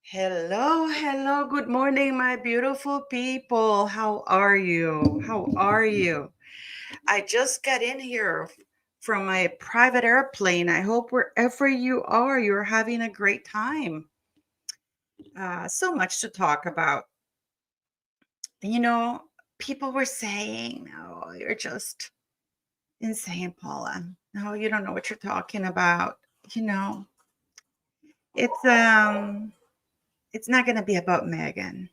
Hello, hello, good morning, my beautiful people. How are you? How are you? I just got in here from my private airplane. I hope wherever you are, you're having a great time. So much to talk about. You know, people were saying, "Oh, you're just insane, Paula. No, you don't know what you're talking about." You know, it's um, it's not going to be about Meghan.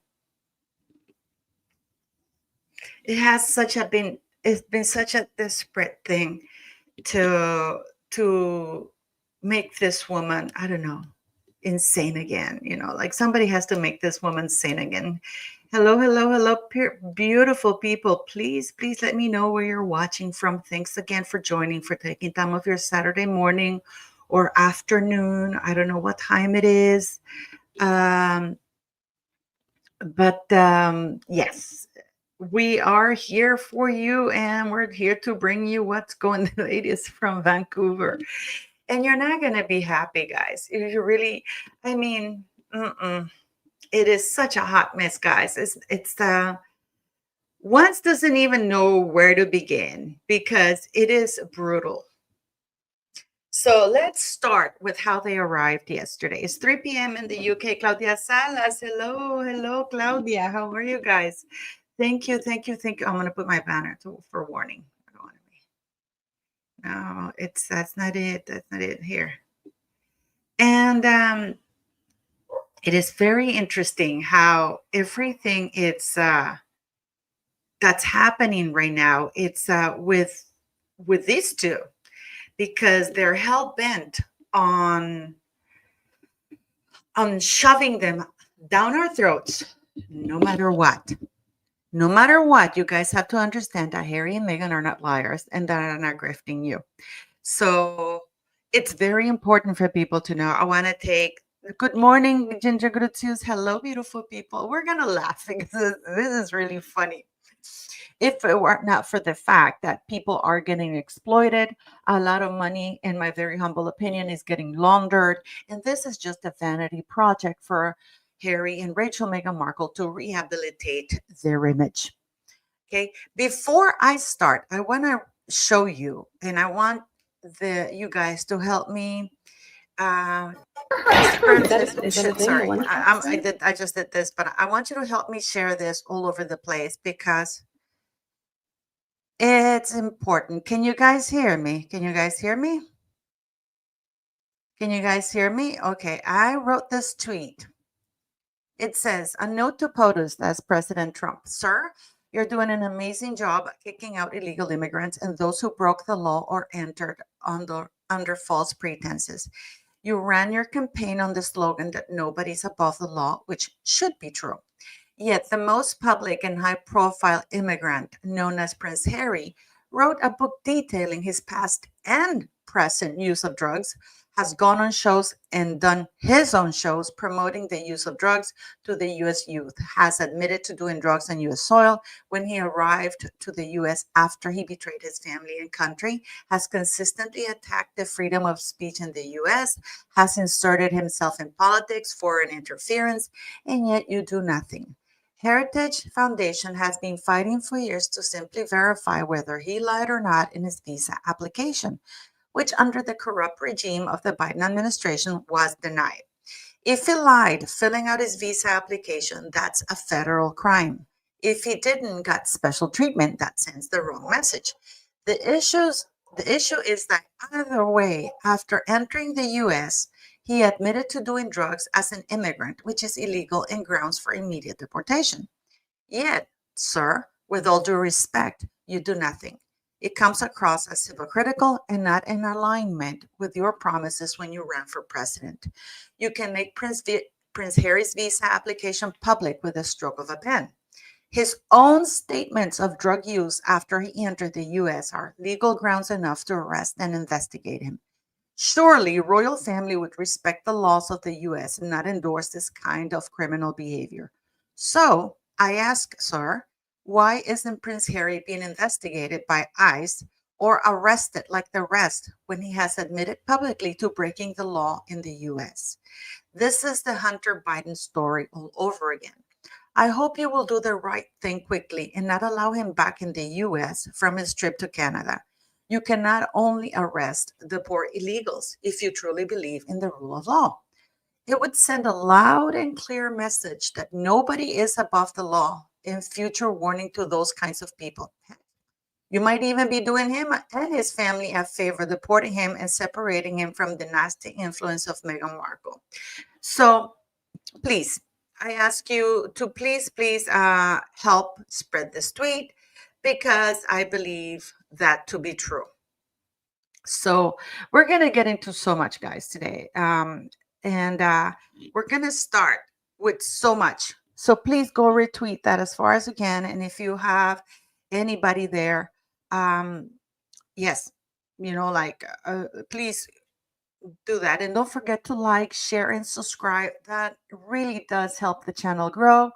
It's been such a desperate thing to to make this woman, I don't know, insane again. Like somebody has to make this woman sane again. Hello, hello, hello, beautiful people. Please let me know where you're watching from. Thanks again for joining, for taking time of your Saturday morning or afternoon. I don't know what time it is. Um, but yes, we are here for you, and we're here to bring you what's going the latest from Vancouver. And you're not going to be happy, guys. You really, I mean, it is such a hot mess, guys. It's once doesn't even know where to begin because it is brutal. So let's start with how they arrived yesterday. It's 3 p.m. in the UK. Claudia Salas. Hello, hello, Claudia. How are you guys? Thank you, thank you, thank you. I'm going to put my banner for warning. I don't want to be. No, that's not it. That's not it here. And it is very interesting how everything that's happening right now. It's with these two because they're hell bent on shoving them down our throats, no matter what. No matter what, you guys have to understand that Harry and Meghan are not liars and that are not grifting you. So it's very important for people to know. I want to take good morning, Ginger Grutsius. Hello, beautiful people. We're going to laugh because this is really funny. If it were not for the fact that people are getting exploited, a lot of money, in my very humble opinion, is getting laundered. And this is just a vanity project for Harry and Rachel Meghan Markle to rehabilitate their image. Okay. Before I start, I want to show you, and I want you guys to help me. Sorry, I just did this, but I want you to help me share this all over the place because it's important. Can you guys hear me? Can you guys hear me? Can you guys hear me? Okay, I wrote this tweet. It says, a note to POTUS, that's President Trump. Sir, you're doing an amazing job kicking out illegal immigrants and those who broke the law or entered under false pretenses. You ran your campaign on the slogan that nobody's above the law, which should be true. Yet the most public and high-profile immigrant, known as Prince Harry, wrote a book detailing his past and present use of drugs, has gone on shows and done his own shows promoting the use of drugs to the U.S. youth, has admitted to doing drugs on U.S. soil when he arrived to the U.S. after he betrayed his family and country, has consistently attacked the freedom of speech in the U.S., has inserted himself in politics, foreign interference, and yet you do nothing. Heritage Foundation has been fighting for years to simply verify whether he lied or not in his visa application, which under the corrupt regime of the Biden administration was denied. If he lied filling out his visa application, that's a federal crime. If he didn't got special treatment, that sends the wrong message. The issue is that either way, after entering the US, he admitted to doing drugs as an immigrant, which is illegal and grounds for immediate deportation. Yet, sir, with all due respect, you do nothing. It comes across as hypocritical and not in alignment with your promises when you ran for president. You can make Prince Harry's visa application public with a stroke of a pen. His own statements of drug use after he entered the US are legal grounds enough to arrest and investigate him. Surely, royal family would respect the laws of the US and not endorse this kind of criminal behavior. So, I ask, sir, why isn't Prince Harry being investigated by ICE or arrested like the rest when he has admitted publicly to breaking the law in the US? This is the Hunter Biden story all over again. I hope you will do the right thing quickly and not allow him back in the US from his trip to Canada. You cannot only arrest the poor illegals if you truly believe in the rule of law. It would send a loud and clear message that nobody is above the law in future warning to those kinds of people. You might even be doing him and his family a favor, deporting him and separating him from the nasty influence of Meghan Markle. So please, I ask you to please help spread this tweet because I believe that to be true. So we're going to get into so much, guys, today. And we're going to start with so much. So please go retweet that as far as you can. And if you have anybody there, yes, please do that. And don't forget to like, share, and subscribe. That really does help the channel grow.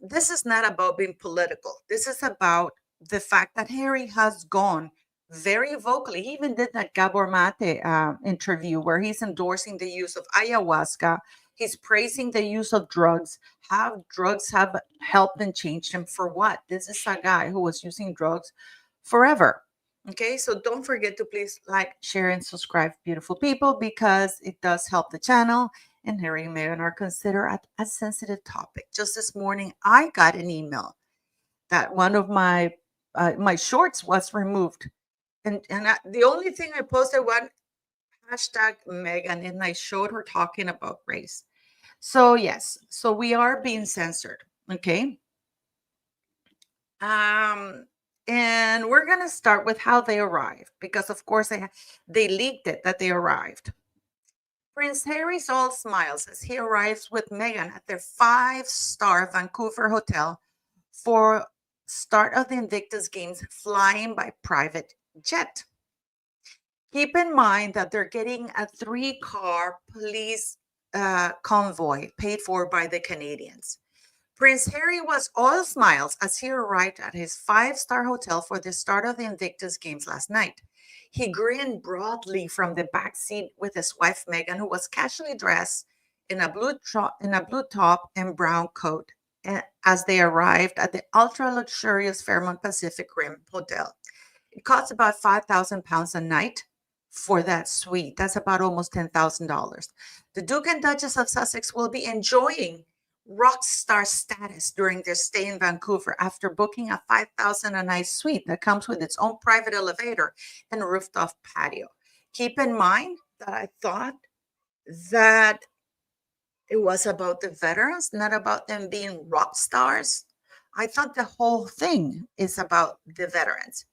This is not about being political. This is about the fact that Harry has gone very vocally. He even did that Gabor Mate interview where he's endorsing the use of ayahuasca. He's praising the use of drugs. How drugs have helped and changed him for what? This is a guy who was using drugs forever. Okay, so don't forget to please like, share, and subscribe, beautiful people, because it does help the channel. And Harry and Meghan are considered a sensitive topic. Just this morning, I got an email that one of my shorts was removed, and the only thing I posted was hashtag Meghan, and I showed her talking about race. So yes, so we are being censored. Okay. And we're going to start with how they arrived, because of course they leaked it that they arrived. Prince Harry's all smiles as he arrives with Meghan at their 5-star Vancouver hotel for start of the Invictus Games, flying by private jet. Keep in mind that they're getting a 3-car police convoy paid for by the Canadians. Prince Harry was all smiles as he arrived at his 5-star hotel for the start of the Invictus Games last night. He grinned broadly from the back seat with his wife Meghan, who was casually dressed in a blue top and brown coat as they arrived at the ultra-luxurious Fairmont Pacific Rim Hotel. It costs about £5,000 a night for that suite. That's about almost $10,000. The Duke and Duchess of Sussex will be enjoying rock star status during their stay in Vancouver after booking a $5,000 a night suite that comes with its own private elevator and rooftop patio. Keep in mind that I thought that it was about the veterans, not about them being rock stars. I thought the whole thing is about the veterans.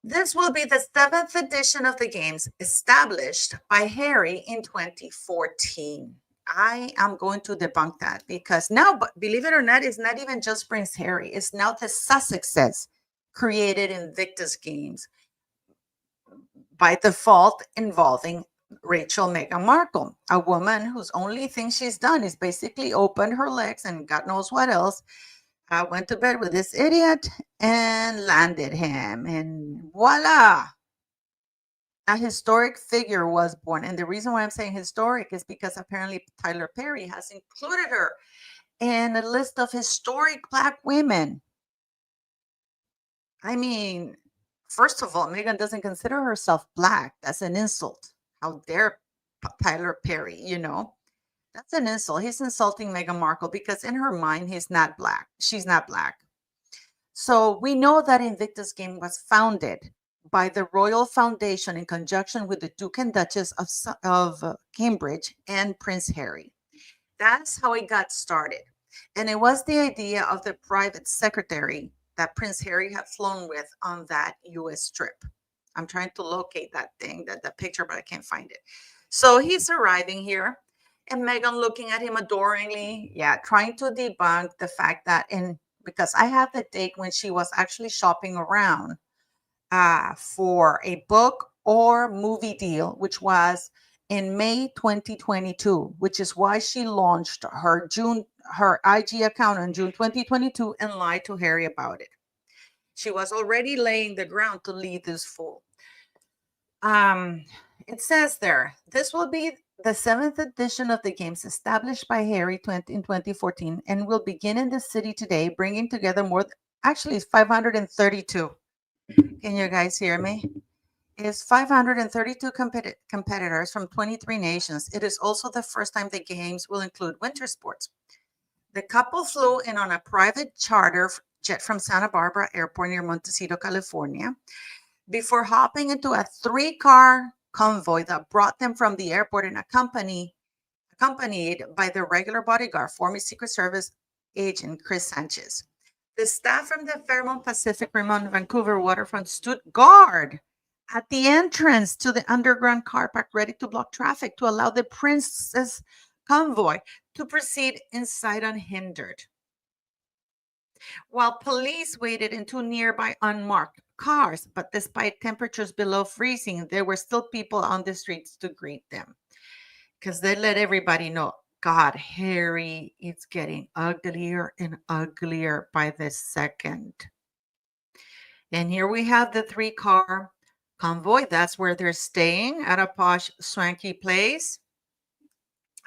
This will be the 7th edition of the Games, established by Harry in 2014. I am going to debunk that because now, believe it or not, it's not even just Prince Harry. It's now the Sussexes created Invictus Games by default involving Rachel Meghan Markle, a woman whose only thing she's done is basically opened her legs and God knows what else. Went to bed with this idiot and landed him, and voila, a historic figure was born. And the reason why I'm saying historic is because apparently Tyler Perry has included her in a list of historic Black women. I mean, first of all, Meghan doesn't consider herself Black. That's an insult. How dare Tyler Perry, That's an insult. He's insulting Meghan Markle because in her mind, he's not Black. She's not Black. So we know that Invictus Game was founded by the Royal Foundation in conjunction with the Duke and Duchess of Cambridge and Prince Harry. That's how it got started. And it was the idea of the private secretary that Prince Harry had flown with on that US trip. I'm trying to locate that thing, that picture, but I can't find it. So he's arriving here and Meghan looking at him adoringly, trying to debunk the fact that because I have the date when she was actually shopping around for a book or movie deal, which was in May 2022, which is why she launched her IG account in June 2022 and lied to Harry about it. She was already laying the ground to lead this fool. It says there, this will be the seventh edition of the Games, established by Harry in 2014, and will begin in the city today, bringing together actually, it's 532. Can you guys hear me? Is 532 competitors from 23 nations. It is also the first time the Games will include winter sports. The couple flew in on a private charter jet from Santa Barbara Airport near Montecito, California, before hopping into a three-car convoy that brought them from the airport and accompanied by their regular bodyguard, former Secret Service agent Chris Sanchez. The staff from the Fairmont Pacific Rim Vancouver waterfront stood guard at the entrance to the underground car park, ready to block traffic to allow the Princess convoy to proceed inside unhindered. While police waited in two nearby unmarked cars, but despite temperatures below freezing, there were still people on the streets to greet them, because they let everybody know, God, Harry, it's getting uglier and uglier by the second. And here we have the three-car convoy. That's where they're staying, at a posh, swanky place.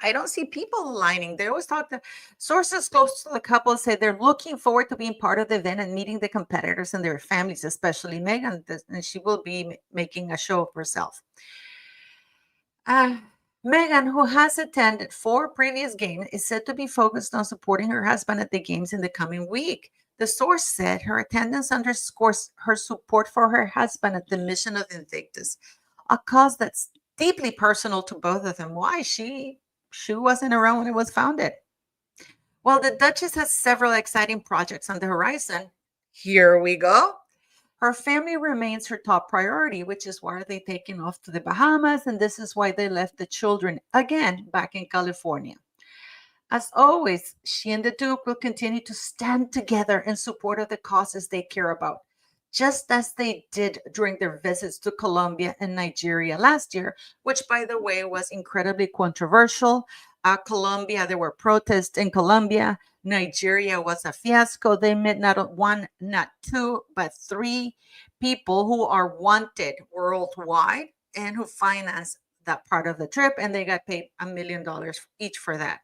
I don't see people lining. They always talk to sources close to the couple, say they're looking forward to being part of the event and meeting the competitors and their families, especially Meghan, and she will be making a show of herself. Meghan, who has attended 4 previous games, is said to be focused on supporting her husband at the games in the coming week. The source said her attendance underscores her support for her husband at the mission of Invictus, a cause that's deeply personal to both of them. Why? She wasn't around when it was founded. While the Duchess has several exciting projects on the horizon, here we go. Her family remains her top priority, which is why they're taking off to the Bahamas, and this is why they left the children again back in California. As always, she and the Duke will continue to stand together in support of the causes they care about, just as they did during their visits to Colombia and Nigeria last year, which, by the way, was incredibly controversial. Colombia, there were protests in Colombia. Nigeria was a fiasco. They met not one, not two, but 3 people who are wanted worldwide and who financed that part of the trip, and they got paid $1 million each for that.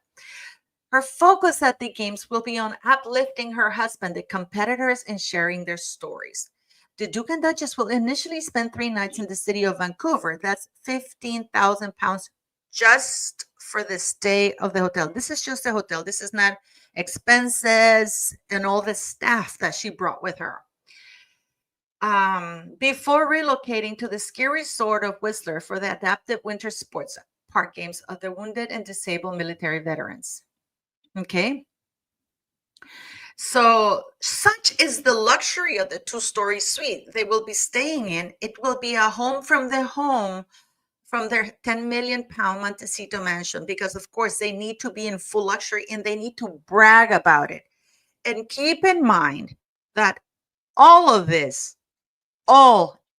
Her focus at the games will be on uplifting her husband, the competitors, and sharing their stories. The Duke and Duchess will initially spend 3 nights in the city of Vancouver. That's £15,000 just for the stay of the hotel. This is just a hotel. This is not expenses and all the staff that she brought with her. Before relocating to the ski resort of Whistler for the adaptive winter sports park games of the wounded and disabled military veterans. Okay. So such is the luxury of the 2-story suite they will be staying in. It will be a home from their £10 million Montecito mansion, because of course they need to be in full luxury and they need to brag about it. And keep in mind that all of this,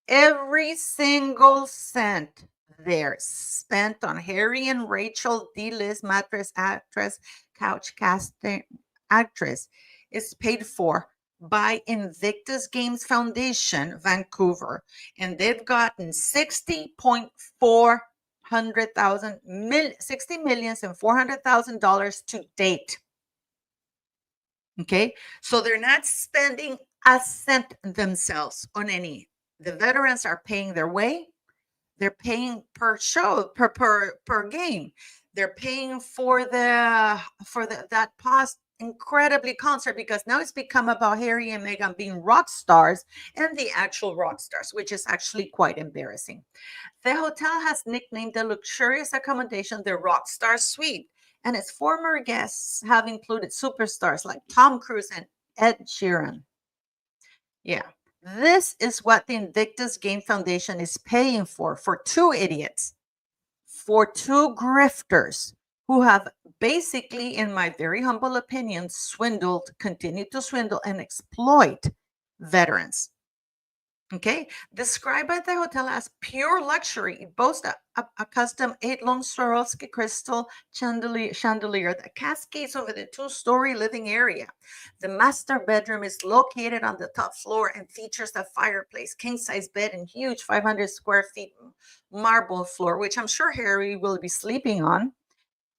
every single cent there spent on Harry and Rachel D-list mattress actress, couch casting actress, is paid for by Invictus Games Foundation, Vancouver, and they've gotten $60,400,000 to date. Okay, so they're not spending a cent themselves on any. The veterans are paying their way. They're paying per show, per game. They're paying for that past incredibly concert, because now it's become about Harry and Meghan being rock stars and the actual rock stars, which is actually quite embarrassing. The hotel has nicknamed the luxurious accommodation the Rockstar Suite, and its former guests have included superstars like Tom Cruise and Ed Sheeran. Yeah, this is what the Invictus Game Foundation is paying for 2 idiots, for 2 grifters who have basically, in my very humble opinion, continue to swindle and exploit veterans. Okay, described by the hotel as pure luxury, it boasts a custom 8-long Swarovski crystal chandelier that cascades over the two-story living area. The master bedroom is located on the top floor and features a fireplace, king-size bed, and huge 500 square feet marble floor, which I'm sure Harry will be sleeping on,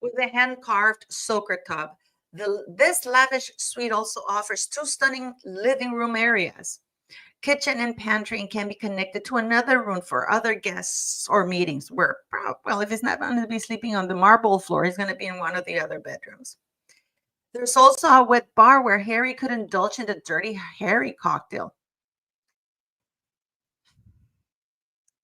with a hand-carved soaker tub. This lavish suite also offers two stunning living room areas, kitchen and pantry, and can be connected to another room for other guests or meetings where, well, if he's not going to be sleeping on the marble floor, he's going to be in one of the other bedrooms. There's also a wet bar where Harry could indulge in the Dirty Harry cocktail.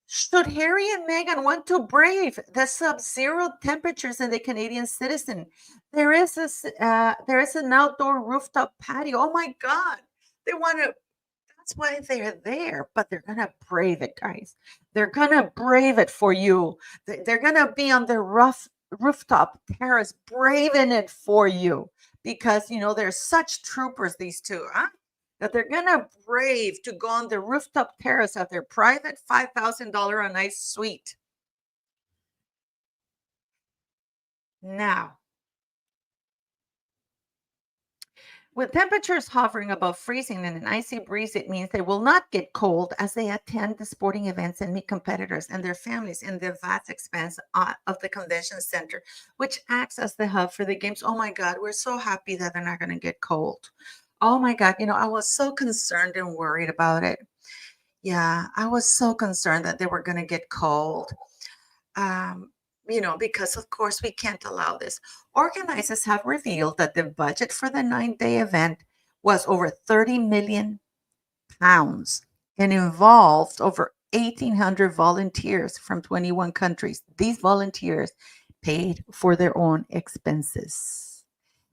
Should Harry and Meghan want to brave the sub-zero temperatures in the Canadian citizen, there is an outdoor rooftop patio. Oh my God, they want to. That's why they're there, but they're gonna brave it, guys. They're gonna brave it for you. They're gonna be on the rough rooftop terrace, braving it for you, because they're such troopers, these two, huh? That they're gonna brave to go on the rooftop terrace of their private $5,000 a night suite. Now, with temperatures hovering above freezing and an icy breeze, it means they will not get cold as they attend the sporting events and meet competitors and their families in the vast expanse of the convention center, which acts as the hub for the games. Oh my God, we're so happy that they're not going to get cold. Oh my God, I was so concerned and worried about it. Yeah, I was so concerned that they were going to get cold. Um, because of course we can't allow this. Organizers have revealed that the budget for the 9-day event was over 30 million pounds and involved over 1,800 volunteers from 21 countries. These volunteers paid for their own expenses.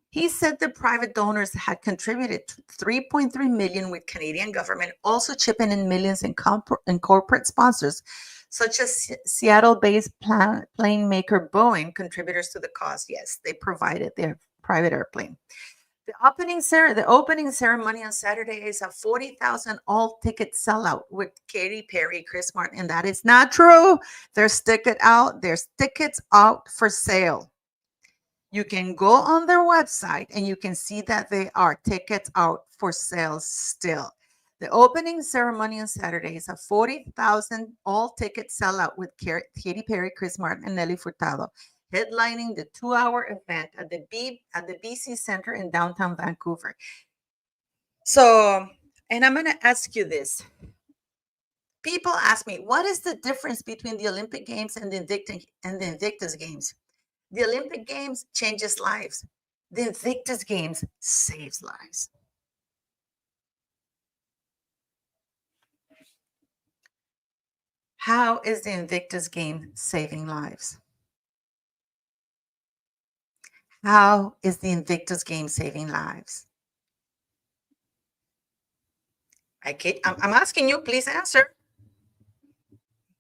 He said the private donors had contributed 3.3 million, with Canadian government also chipping in millions in corporate sponsors, such as Seattle-based plane maker Boeing, contributors to the cause. Yes, they provided their private airplane. The opening ceremony on Saturday is a 40,000 all-ticket sellout with Katy Perry, Chris Martin, and that is not true. There's tickets out for sale. You can go on their website and you can see that there are tickets out for sale still. The opening ceremony on Saturday is a 40,000 all-ticket sellout with Katy Perry, Chris Martin, and Nelly Furtado, headlining the 2-hour event at the BC Center in downtown Vancouver. So, and I'm going to ask you this. People ask me, what is the difference between the Olympic Games and the Invictus Games? The Olympic Games changes lives. The Invictus Games saves lives. How is the Invictus Game saving lives? How is the Invictus Game saving lives? I'm asking you, please answer.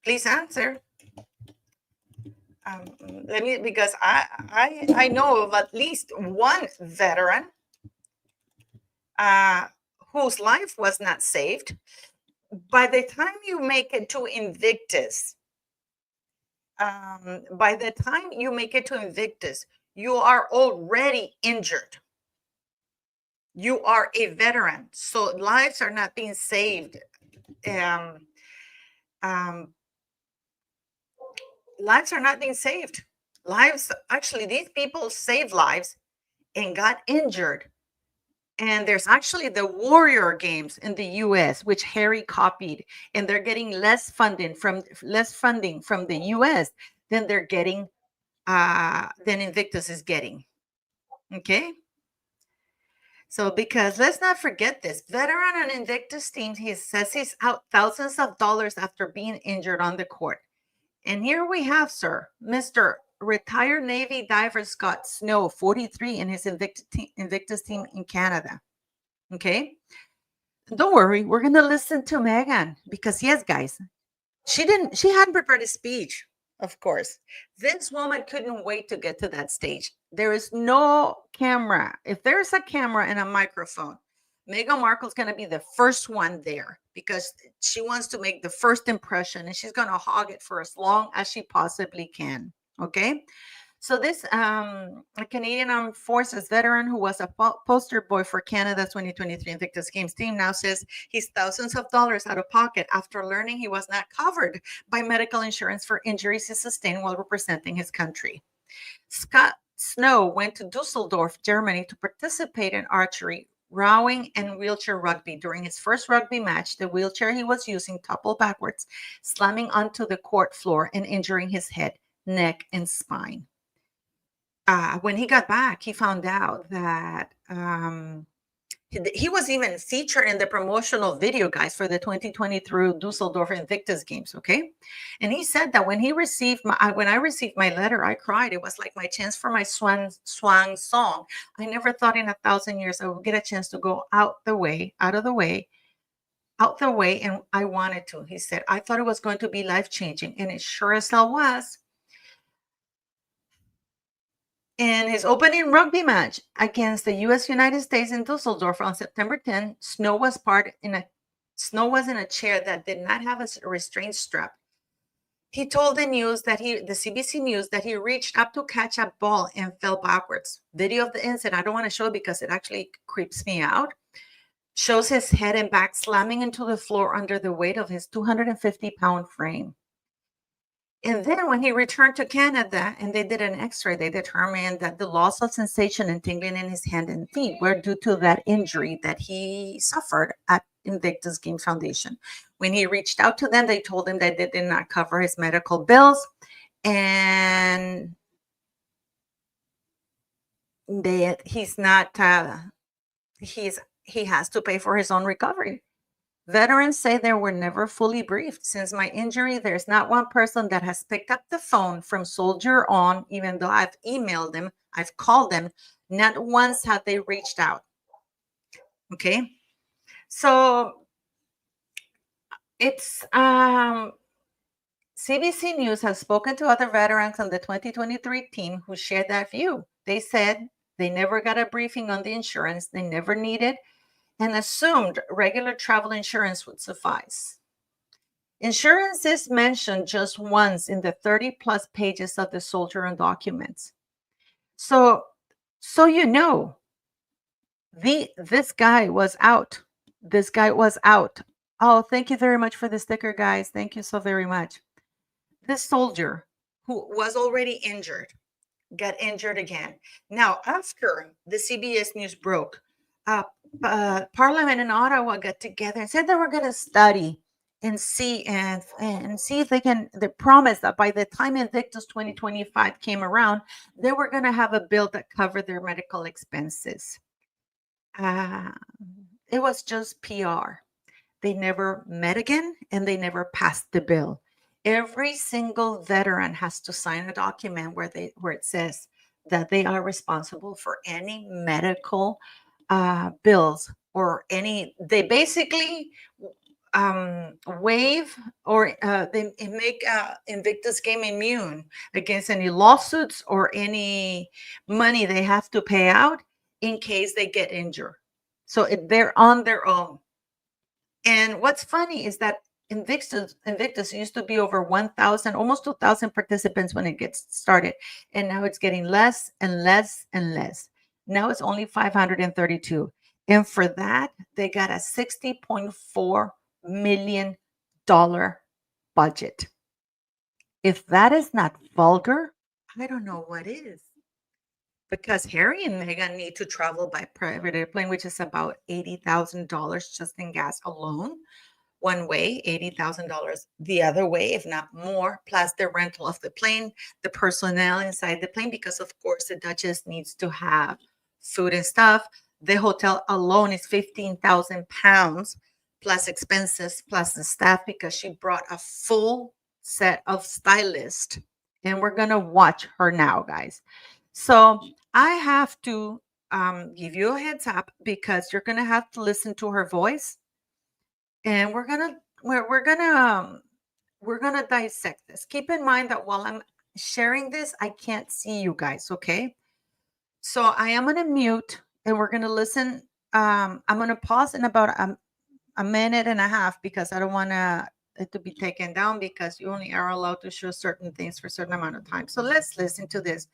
Please answer. Because I know of at least one veteran whose life was not saved. By the time you make it to Invictus, you are already injured. You are a veteran, so lives are not being saved. Lives are not being saved. Actually, these people saved lives and got injured. And there's actually the Warrior Games in the US, which Harry copied, and they're getting less funding from the US than they're getting than Invictus is getting. Okay. So, because let's not forget this, veteran on Invictus team, he says he's out thousands of dollars after being injured on the court. And here we have, sir, Mr. retired Navy diver Scott Snow, 43, in his Invictus team in Canada. Okay. Don't worry, we're going to listen to Meghan because, yes, guys, she hadn't prepared a speech, of course. This woman couldn't wait to get to that stage. There is no camera. If there's a camera and a microphone, Meghan Markle's going to be the first one there because she wants to make the first impression, and she's going to hog it for as long as she possibly can. Okay. So this a Canadian Armed Forces veteran who was a poster boy for Canada's 2023 Invictus Games team now says he's thousands of dollars out of pocket after learning he was not covered by medical insurance for injuries he sustained while representing his country. Scott Snow went to Dusseldorf, Germany to participate in archery, rowing, and wheelchair rugby. During his first rugby match, the wheelchair he was using toppled backwards, slamming onto the court floor and injuring his head, neck, and spine. When he got back, he found out that he was even featured in the promotional video, guys, for the 2023 Dusseldorf Invictus Games. Okay, and he said that when he received when I received my letter, I cried. It was like my chance for my swan song. I never thought in 1,000 years I would get a chance to go out the way, and I wanted to. He said, I thought it was going to be life changing, and it sure as hell was. In his opening rugby match against the U.S. United States in Dusseldorf on September 10, Snow was in a chair that did not have a restraint strap. He told the CBC News that he reached up to catch a ball and fell backwards. Video of the incident, I don't want to show it because it actually creeps me out, shows his head and back slamming into the floor under the weight of his 250-pound frame. And then when he returned to Canada and they did an x-ray, they determined that the loss of sensation and tingling in his hand and feet were due to that injury that he suffered at Invictus Game Foundation. When he reached out to them, they told him that they did not cover his medical bills, and he has to pay for his own recovery. Veterans say they were never fully briefed. Since my injury, there's not one person that has picked up the phone from soldier on, even though I've emailed them, I've called them, not once have they reached out. Okay. So it's CBC News has spoken to other veterans on the 2023 team who shared that view. They said they never got a briefing on the insurance they never needed and assumed regular travel insurance would suffice. Insurance is mentioned just once in the 30 plus pages of the soldier and documents. So you know, this guy was out. This guy was out. Oh, thank you very much for the sticker, guys. Thank you so very much. This soldier who was already injured got injured again. Now, after the CBS News broke, Parliament in Ottawa got together and said they were going to study and see if they promised that by the time Invictus 2025 came around, they were going to have a bill that covered their medical expenses. It was just PR. They never met again and they never passed the bill. Every single veteran has to sign a document where it says that they are responsible for any medical bills or they basically waive or they make Invictus Game immune against any lawsuits or any money they have to pay out in case they get injured. So they're on their own. And what's funny is that Invictus used to be over 1,000, almost 2,000 participants when it gets started. And now it's getting less and less and less. Now it's only 532. And for that, they got a $60.4 million budget. If that is not vulgar, I don't know what is. Because Harry and Meghan need to travel by private airplane, which is about $80,000 just in gas alone. One way, $80,000. The other way, if not more, plus the rental of the plane, the personnel inside the plane, because of course the Duchess needs to have food and stuff. The hotel alone is 15,000 pounds plus expenses, plus the staff, because she brought a full set of stylists. And we're going to watch her now, guys. So I have to give you a heads up because you're going to have to listen to her voice. And we're gonna dissect this. Keep in mind that while I'm sharing this, I can't see you guys, okay? So I am gonna mute and we're gonna listen I'm going to pause in about a minute and a half because I don't want it to be taken down because you only are allowed to show certain things for a certain amount of time. So let's listen to this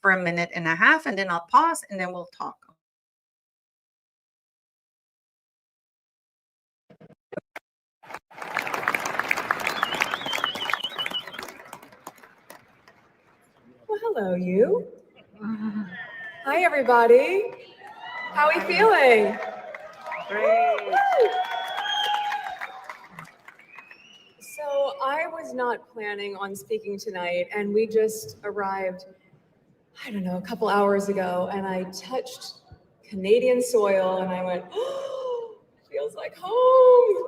for a minute and a half, and then I'll pause, and then we'll talk. Well, hello, you. Hi, everybody. How are you feeling? Great. So I was not planning on speaking tonight, and we just arrived, I don't know, a couple hours ago, and I touched Canadian soil, and I went, oh, feels like home.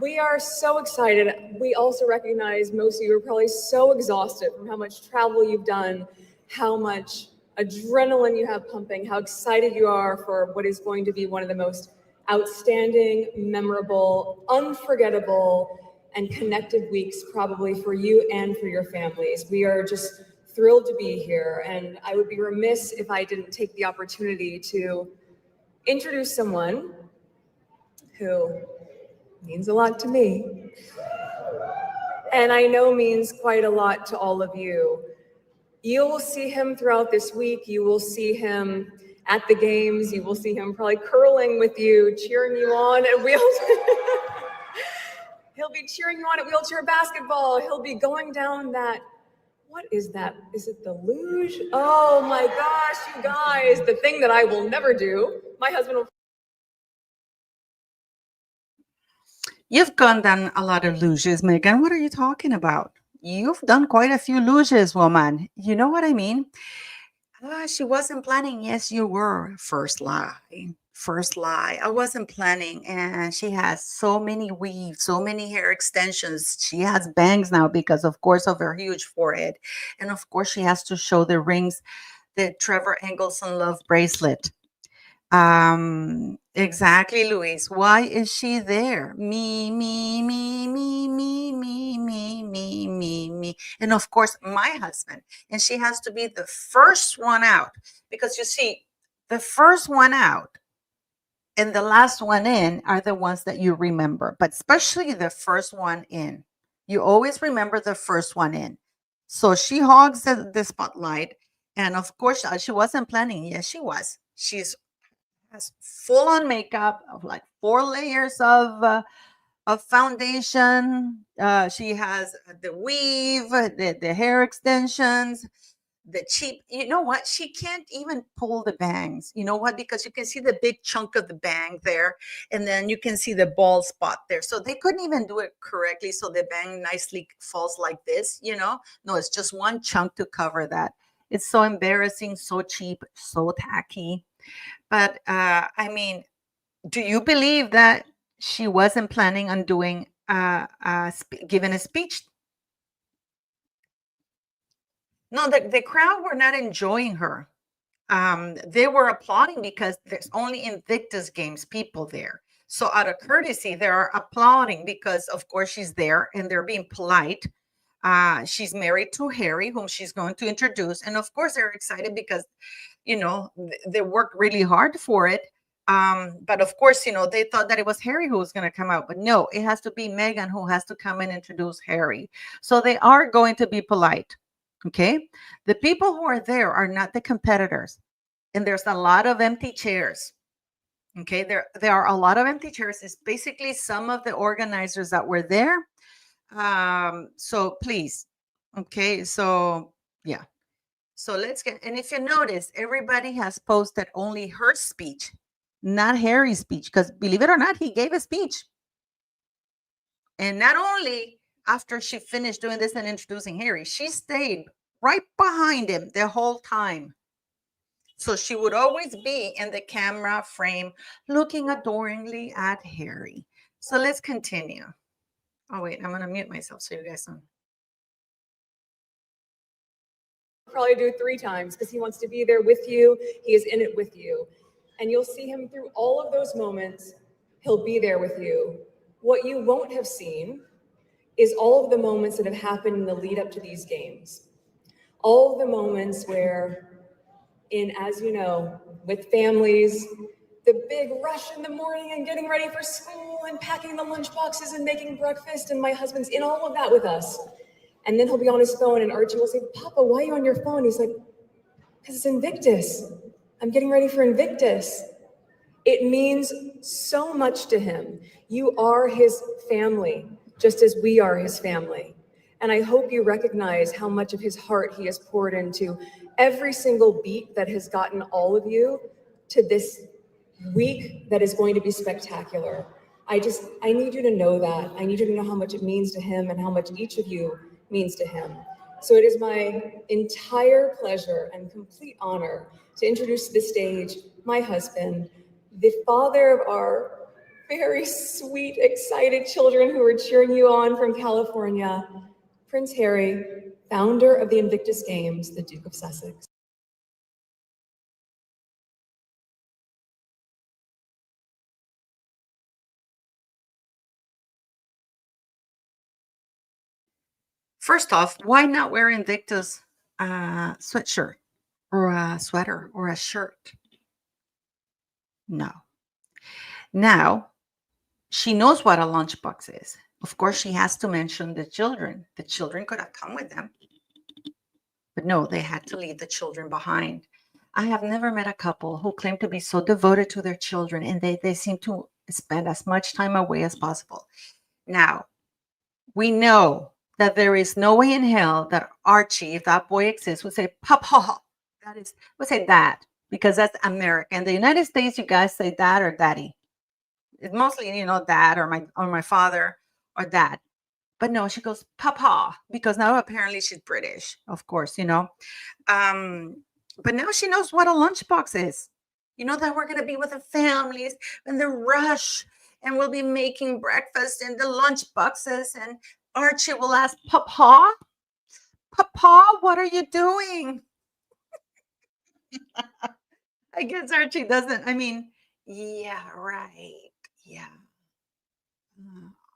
We are so excited. We also recognize most of you are probably so exhausted from how much travel you've done, how much adrenaline you have pumping, how excited you are for what is going to be one of the most outstanding, memorable, unforgettable, and connected weeks probably for you and for your families. We are just thrilled to be here, and I would be remiss if I didn't take the opportunity to introduce someone who means a lot to me, and I know means quite a lot to all of you. You will see him throughout this week. You will see him at the games. You will see him probably curling with you, cheering you on at He'll be cheering you on at wheelchair basketball. He'll be going down that, what is that? Is it the luge? Oh my gosh, you guys, the thing that I will never do. My husband will. You've gone down a lot of luges, Megan. What are you talking about? You've done quite a few luges, woman. You know what I mean? She wasn't planning. Yes, you were. First lie. First lie. I wasn't planning. And she has so many weaves, so many hair extensions. She has bangs now because, of course, of her huge forehead. And of course, she has to show the rings, the Trevor Engelson love bracelet. Exactly, Luis. Why is she there? Me. And of course, my husband. And she has to be the first one out because you see, the first one out and the last one in are the ones that you remember, but especially the first one in. You always remember the first one in. So she hogs the spotlight. And of course, she wasn't planning. Yes, she was. She's has full on makeup of like 4 layers of foundation. She has the weave, the hair extensions, the cheap. You know what? She can't even pull the bangs. You know what? Because you can see the big chunk of the bang there, and then you can see the bald spot there. So they couldn't even do it correctly. So the bang nicely falls like this. No, it's just one chunk to cover that. It's so embarrassing, so cheap, so tacky. But I mean, do you believe that she wasn't planning on doing giving a speech? No, the crowd were not enjoying her. They were applauding because there's only Invictus games people there. So out of courtesy, they're applauding because, of course, she's there and they're being polite. She's married to Harry, whom she's going to introduce, and of course, they're excited because they worked really hard for it. But of course, they thought that it was Harry who was going to come out, but no, it has to be Meghan who has to come and introduce Harry. So they are going to be polite. Okay. The people who are there are not the competitors. And there's a lot of empty chairs. Okay. There are a lot of empty chairs. It's basically some of the organizers that were there. So please. Okay. So yeah. So let's get, and if you notice, everybody has posted only her speech, not Harry's speech, because believe it or not, he gave a speech. And not only after she finished doing this and introducing Harry, she stayed right behind him the whole time. So she would always be in the camera frame looking adoringly at Harry. So let's continue. Oh, wait, I'm going to mute myself so you guys don't. Probably do it 3 times because he wants to be there with you. He is in it with you. And you'll see him through all of those moments. He'll be there with you. What you won't have seen is all of the moments that have happened in the lead up to these games. All of the moments where in, as you know, with families, the big rush in the morning and getting ready for school and packing the lunch boxes and making breakfast, and my husband's in all of that with us. And then he'll be on his phone and Archie will say, Papa, why are you on your phone? He's like, because it's Invictus. I'm getting ready for Invictus. It means so much to him. You are his family, just as we are his family. And I hope you recognize how much of his heart he has poured into every single beat that has gotten all of you to this week that is going to be spectacular. I need you to know that. I need you to know how much it means to him and how much each of you means to him. So it is my entire pleasure and complete honor to introduce to the stage my husband, the father of our very sweet, excited children who are cheering you on from California, Prince Harry, founder of the Invictus Games, the Duke of Sussex. First off, why not wear Invictus sweatshirt or a sweater or a shirt? No. Now, she knows what a lunchbox is. Of course, she has to mention the children. The children could have come with them. But no, they had to leave the children behind. I have never met a couple who claim to be so devoted to their children and they seem to spend as much time away as possible. Now, we know that there is no way in hell that Archie, if that boy exists, would say, Papa. Would say dad, because that's American. The United States, you guys say dad or daddy. It's mostly, dad or my father or dad. But no, she goes, Papa, because now apparently she's British, of course, But now she knows what a lunchbox is. You know that we're going to be with the families and the rush, and we'll be making breakfast in the lunch boxes. And Archie will ask, Papa, what are you doing? I guess Archie doesn't. Yeah, right. Yeah.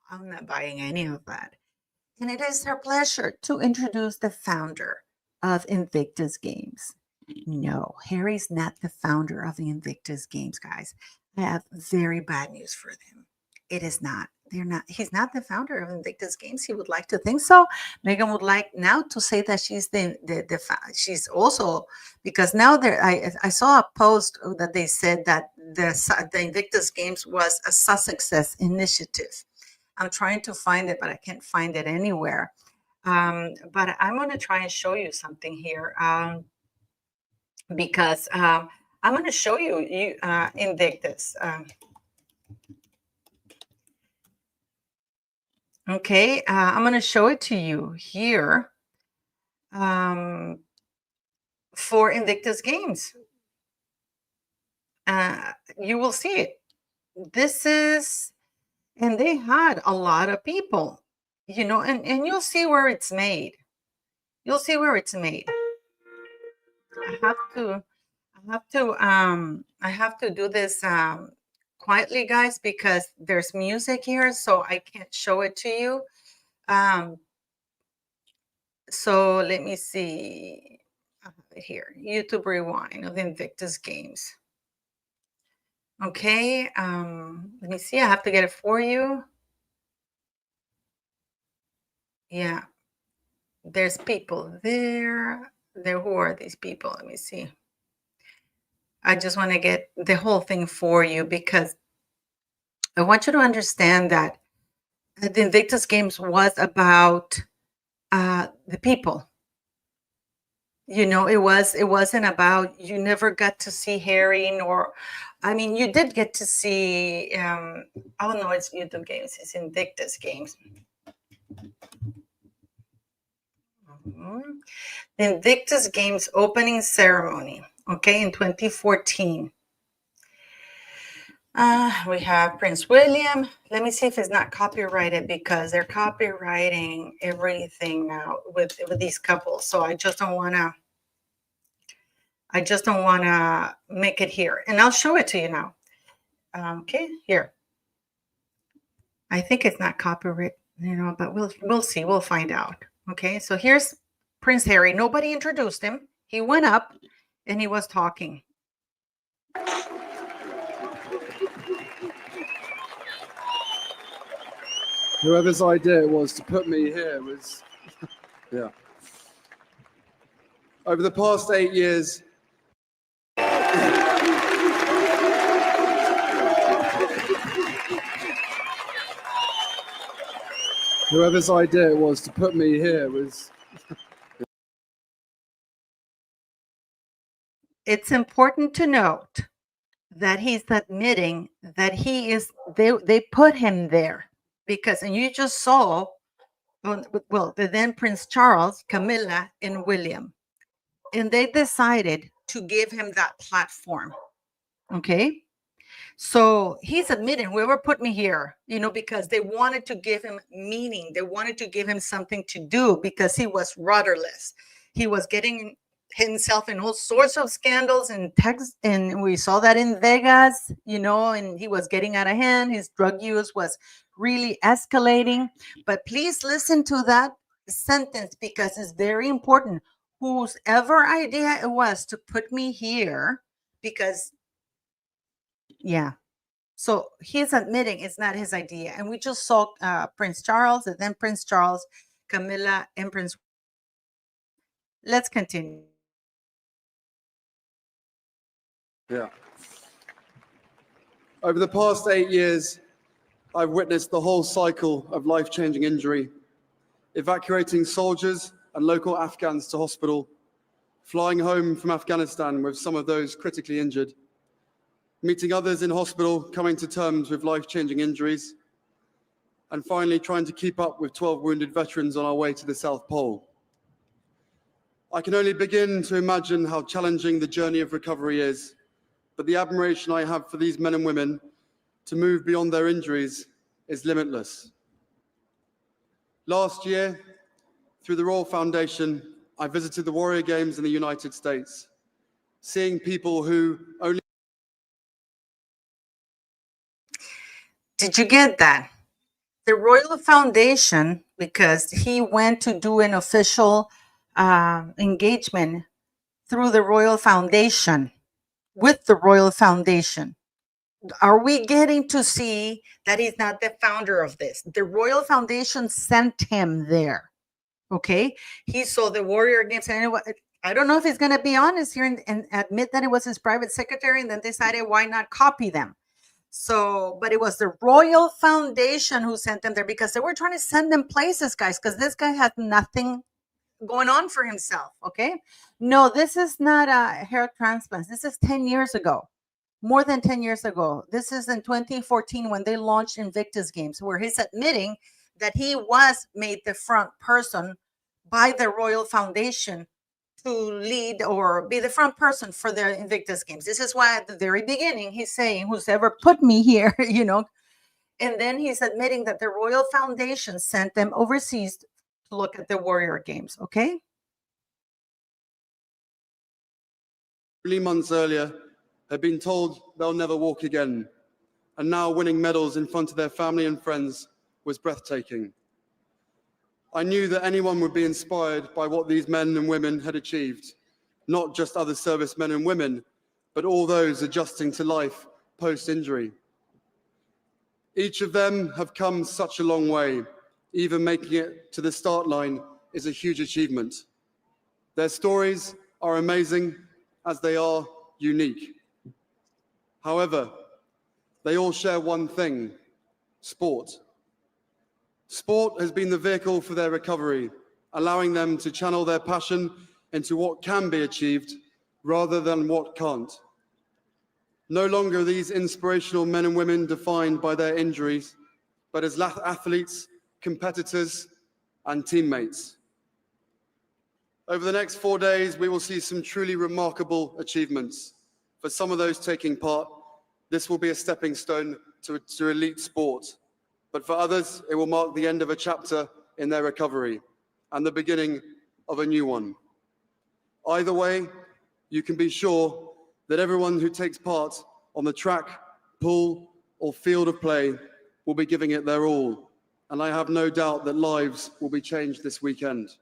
I'm not buying any of that. And it is her pleasure to introduce the founder of Invictus Games. No, Harry's not the founder of the Invictus Games, guys. I have very bad news for them. It is not. They're not. He's not the founder of Invictus Games. He would like to think so. Meghan would like now to say that she's she's also, because now I saw a post that they said that the Invictus Games was a Sussex's initiative. I'm trying to find it, but I can't find it anywhere. But I'm going to try and show you something here. Because I'm going to show you Invictus. Okay, I'm going to show it to you here for Invictus Games. You will see it. This is, and they had a lot of people, and you'll see where it's made. You'll see where it's made. I have to do this quietly, guys, because there's music here, so I can't show it to you. So let me see here. YouTube Rewind of Invictus Games. Okay, let me see. I have to get it for you. Yeah, there's people there. Who are these people? Let me see. I just want to get the whole thing for you because I want you to understand that the Invictus Games was about the people. It wasn't about, you never got to see Harry, you did get to see, oh no, it's YouTube Games, it's Invictus Games. The Invictus Games opening ceremony, okay, in 2014. We have Prince William. Let me see if it's not copyrighted, because they're copywriting everything now with these couples. So I just don't want to make it here. And I'll show it to you now. Okay, here. I think it's not copyright, but we'll see. We'll find out. Okay, so here's Prince Harry. Nobody introduced him. He went up and he was talking. Whoever's idea it was to put me here was, yeah. Over the past 8 years, whoever's idea it was to put me here was. It's important to note that he's admitting that they put him there because, and you just saw, well, the then Prince Charles, Camilla, and William, and they decided to give him that platform. Okay. So he's admitting whoever put me here, because they wanted to give him meaning. They wanted to give him something to do because he was rudderless. He was getting himself in all sorts of scandals and text, and we saw that in Vegas, and he was getting out of hand. His drug use was really escalating. But please listen to that sentence because it's very important. Whosever idea it was to put me here, because yeah. So he's admitting it's not his idea. And we just saw Prince Charles, and then Prince Charles, Camilla, and Prince. Let's continue. Yeah. Over the past 8 years, I've witnessed the whole cycle of life-changing injury, evacuating soldiers and local Afghans to hospital, flying home from Afghanistan with some of those critically injured, meeting others in hospital, coming to terms with life-changing injuries, and finally trying to keep up with 12 wounded veterans on our way to the South Pole. I can only begin to imagine how challenging the journey of recovery is, but the admiration I have for these men and women to move beyond their injuries is limitless. Last year, through the Royal Foundation, I visited the Warrior Games in the United States, seeing people who only... Did you get that? The Royal Foundation, because he went to do an official engagement through the Royal Foundation, with the Royal Foundation. Are we getting to see that he's not the founder of this? The Royal Foundation sent him there. Okay. He saw the Warrior Games. And I don't know if he's going to be honest here and admit that it was his private secretary and then decided why not copy them. So, but it was the Royal Foundation who sent them there because they were trying to send them places, guys, because this guy had nothing going on for himself. Okay. No, this is not a hair transplant. This is 10 years ago, more than 10 years ago. This is in 2014 when they launched Invictus games, where he's admitting that he was made the front person by the Royal Foundation to lead or be the front person for the Invictus games. This is why at the very beginning, he's saying, who's ever put me here, and then he's admitting that the Royal Foundation sent them overseas to look at the Warrior Games. Okay. 3 months earlier, had been told they'll never walk again, and now winning medals in front of their family and friends was breathtaking. I knew that anyone would be inspired by what these men and women had achieved, not just other servicemen and women, but all those adjusting to life post-injury. Each of them have come such a long way. Even making it to the start line is a huge achievement. Their stories are amazing as they are unique. However, they all share one thing: sport. Sport has been the vehicle for their recovery, allowing them to channel their passion into what can be achieved rather than what can't. No longer are these inspirational men and women defined by their injuries, but as athletes, competitors, and teammates. Over the next 4 days, we will see some truly remarkable achievements. For some of those taking part, this will be a stepping stone to elite sport. But for others, it will mark the end of a chapter in their recovery and the beginning of a new one. Either way, you can be sure that everyone who takes part on the track, pool, or field of play will be giving it their all. And I have no doubt that lives will be changed this weekend.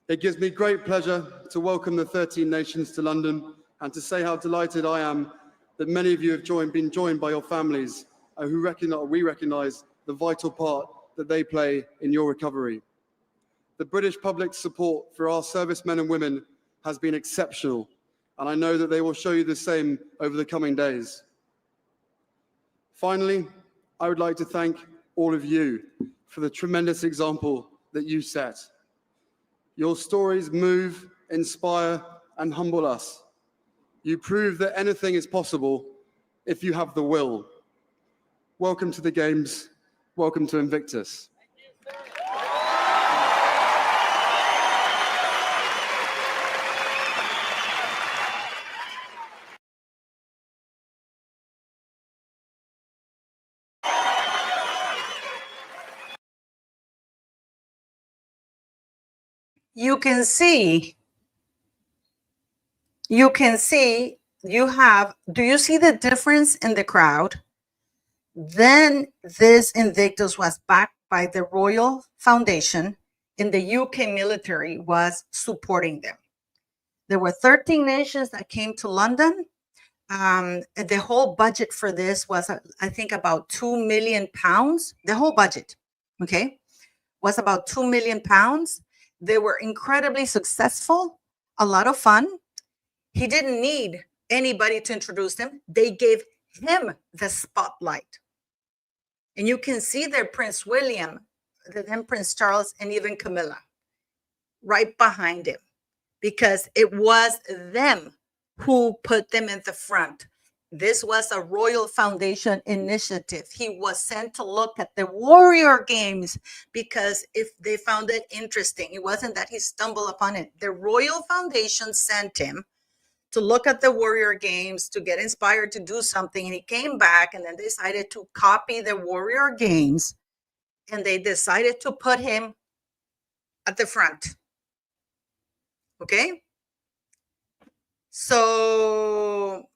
It gives me great pleasure to welcome the 13 nations to London and to say how delighted I am that many of you have been joined by your families who we recognise the vital part that they play in your recovery. The British public's support for our servicemen and women has been exceptional, and I know that they will show you the same over the coming days. Finally, I would like to thank all of you for the tremendous example that you set. Your stories move, inspire, and humble us. You prove that anything is possible if you have the will. Welcome to the Games. Welcome to Invictus. You can see, you have, do you see the difference in the crowd? Then this Invictus was backed by the Royal Foundation, and the UK military was supporting them. There were 13 nations that came to London. The whole budget for this was, I think, about £2 million. The whole budget, okay, was about £2 million. They were incredibly successful, a lot of fun. He didn't need anybody to introduce him. They gave him the spotlight. And you can see there Prince William, then Prince Charles, and even Camilla right behind him, because it was them who put them in the front. This was a Royal Foundation initiative. He was sent to look at the Warrior Games because if they found it interesting, it wasn't that he stumbled upon it. The Royal Foundation sent him to look at the Warrior Games, to get inspired to do something. And he came back and then decided to copy the Warrior Games. And they decided to put him at the front. Okay? So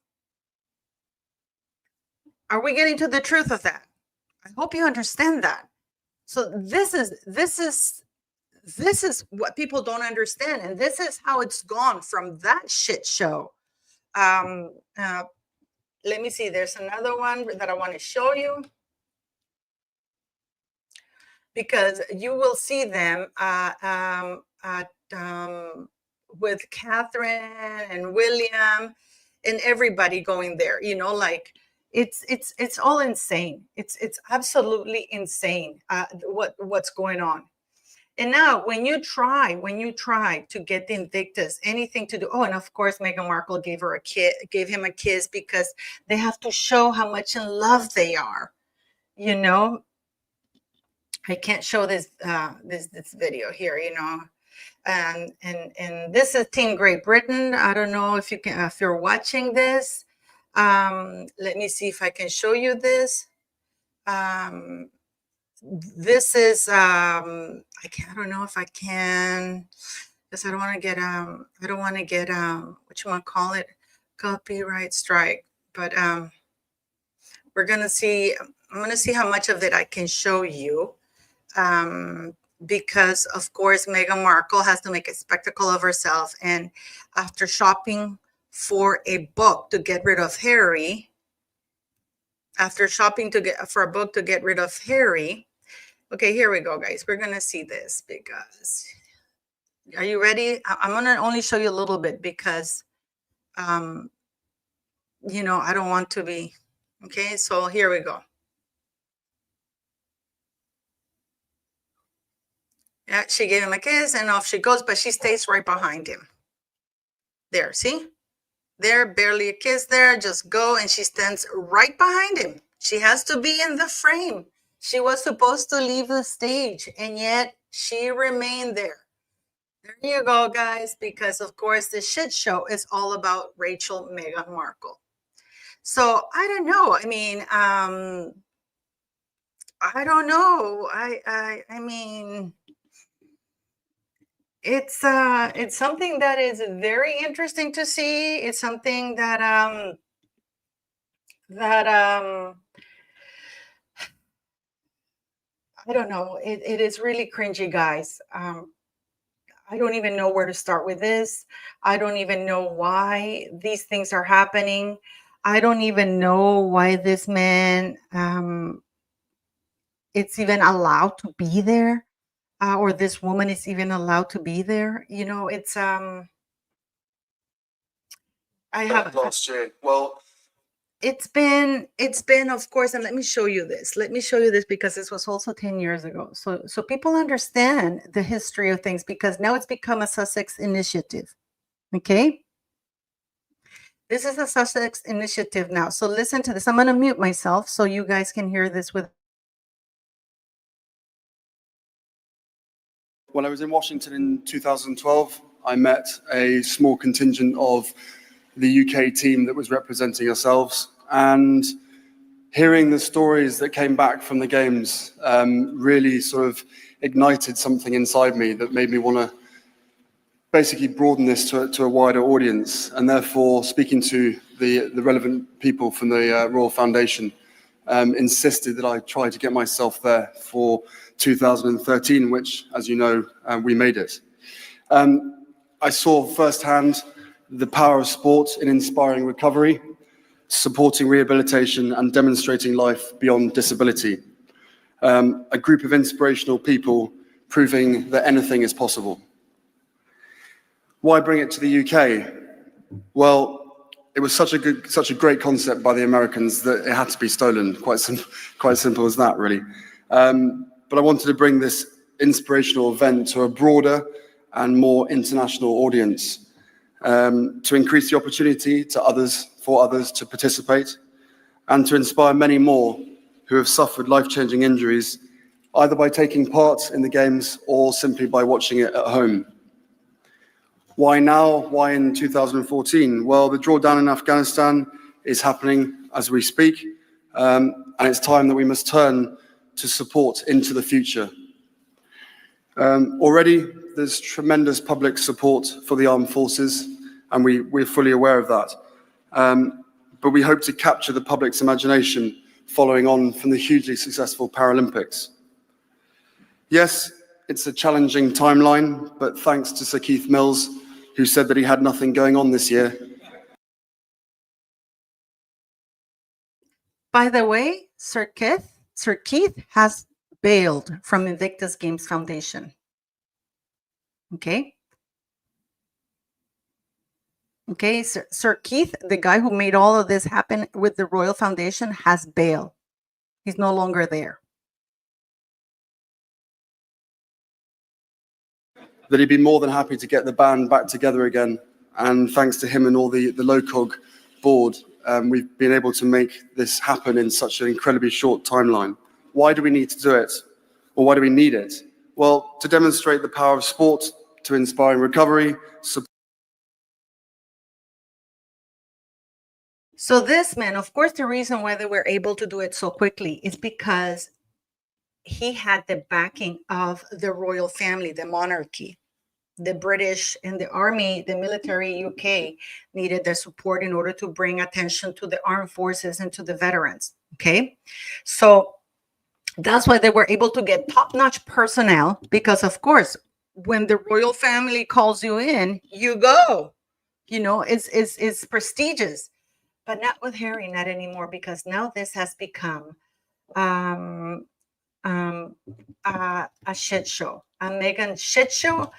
are we getting to the truth of that? I hope you understand that. So this is what people don't understand, and this is how it's gone from that shit show. Let me see. There's another one that I want to show you, because you will see them with Catherine and William and everybody going there. You know, like it's all insane. It's absolutely insane what's going on. And now when you try to get the Invictus, anything to do, oh, and of course Meghan Markle gave him a kiss, because they have to show how much in love they are. You know, I can't show this this video here, you know. And this is Team Great Britain. I don't know if you can, if you're watching this. Let me see if I can show you this. This is I don't know if I can, because I don't want to get what you want to call it, copyright strike. But we're gonna see. I'm gonna see how much of it I can show you, because of course Meghan Markle has to make a spectacle of herself, and after shopping for a book to get rid of Harry, for a book to get rid of Harry. Okay, here we go, guys. We're gonna see this, because are you ready? I'm gonna only show you a little bit, because you know, I don't want to be okay. So here we go. Yeah, she gave him a kiss and off she goes, but she stays right behind him. There, see? There, barely a kiss there, just go, and she stands right behind him. She has to be in the frame. She was supposed to leave the stage, and yet she remained there. There you go, guys, because of course the shit show is all about Rachel Meghan Markle. So I don't know. I mean, I don't know. I mean, it's something that is very interesting to see. It's something that I don't know. It is really cringy, guys. I don't even know where to start with this. I don't even know why these things are happening. I don't even know why this man it's even allowed to be there, or this woman is even allowed to be there. You know, it's I have last year. Well, it's been of course, and let me show you this. Let me show you this because this was also 10 years ago. So people understand the history of things because now it's become a Sussex initiative. Okay? This is a Sussex initiative now. So listen to this. I'm going to mute myself so you guys can hear this with. when I was in Washington in 2012, I met a small contingent of the UK team that was representing ourselves, and hearing the stories that came back from the games really sort of ignited something inside me that made me want to basically broaden this to a wider audience, and therefore speaking to the relevant people from the Royal Foundation, insisted that I try to get myself there for 2013, which, as you know, we made it. I saw firsthand the power of sport in inspiring recovery, supporting rehabilitation, and demonstrating life beyond disability. A group of inspirational people proving that anything is possible. Why bring it to the UK? Well, it was such a great concept by the Americans that it had to be stolen. Quite simple as that, really. But I wanted to bring this inspirational event to a broader and more international audience, to increase the opportunity for others to participate, and to inspire many more who have suffered life-changing injuries, either by taking part in the games or simply by watching it at home. Why now? Why in 2014? Well, the drawdown in Afghanistan is happening as we speak, and it's time that we must turn to support into the future. Already, there's tremendous public support for the armed forces, and we're fully aware of that. But we hope to capture the public's imagination following on from the hugely successful Paralympics. Yes, it's a challenging timeline, but thanks to Sir Keith Mills, who said that he had nothing going on this year. By the way, Sir Keith has bailed from Invictus Games Foundation. Okay. Okay, Sir Keith, the guy who made all of this happen with the Royal Foundation, has bailed. He's no longer there. That he'd be more than happy to get the band back together again. And thanks to him and all the LOCOG board, we've been able to make this happen in such an incredibly short timeline. Why do we need to do it? Or why do we need it? Well, to demonstrate the power of sport, to inspire recovery. So this man, of course, the reason why they were able to do it so quickly is because he had the backing of the royal family, the monarchy. The British and the army, the military UK needed their support in order to bring attention to the armed forces and to the veterans. Okay. So that's why they were able to get top-notch personnel, because of course, when the royal family calls you in, you go. You know, it's prestigious. But not with Harry, not anymore, because now this has become a shit show, a Meghan shit show.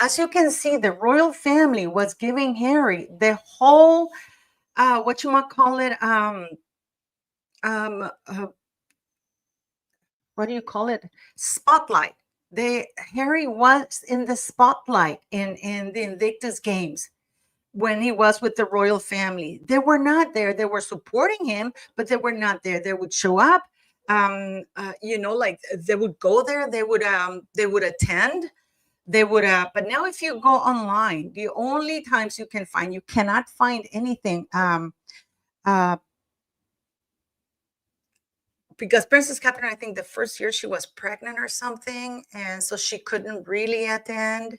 As you can see, the royal family was giving Harry the whole, what you might call it, what do you call it? Spotlight. Harry was in the spotlight in the Invictus Games when he was with the royal family. They were not there. They were supporting him, but they were not there. They would show up, you know, like they would go there. They would attend. They would, but now if you go online, the only times you cannot find anything, because Princess Catherine, I think the first year she was pregnant or something, and so she couldn't really attend.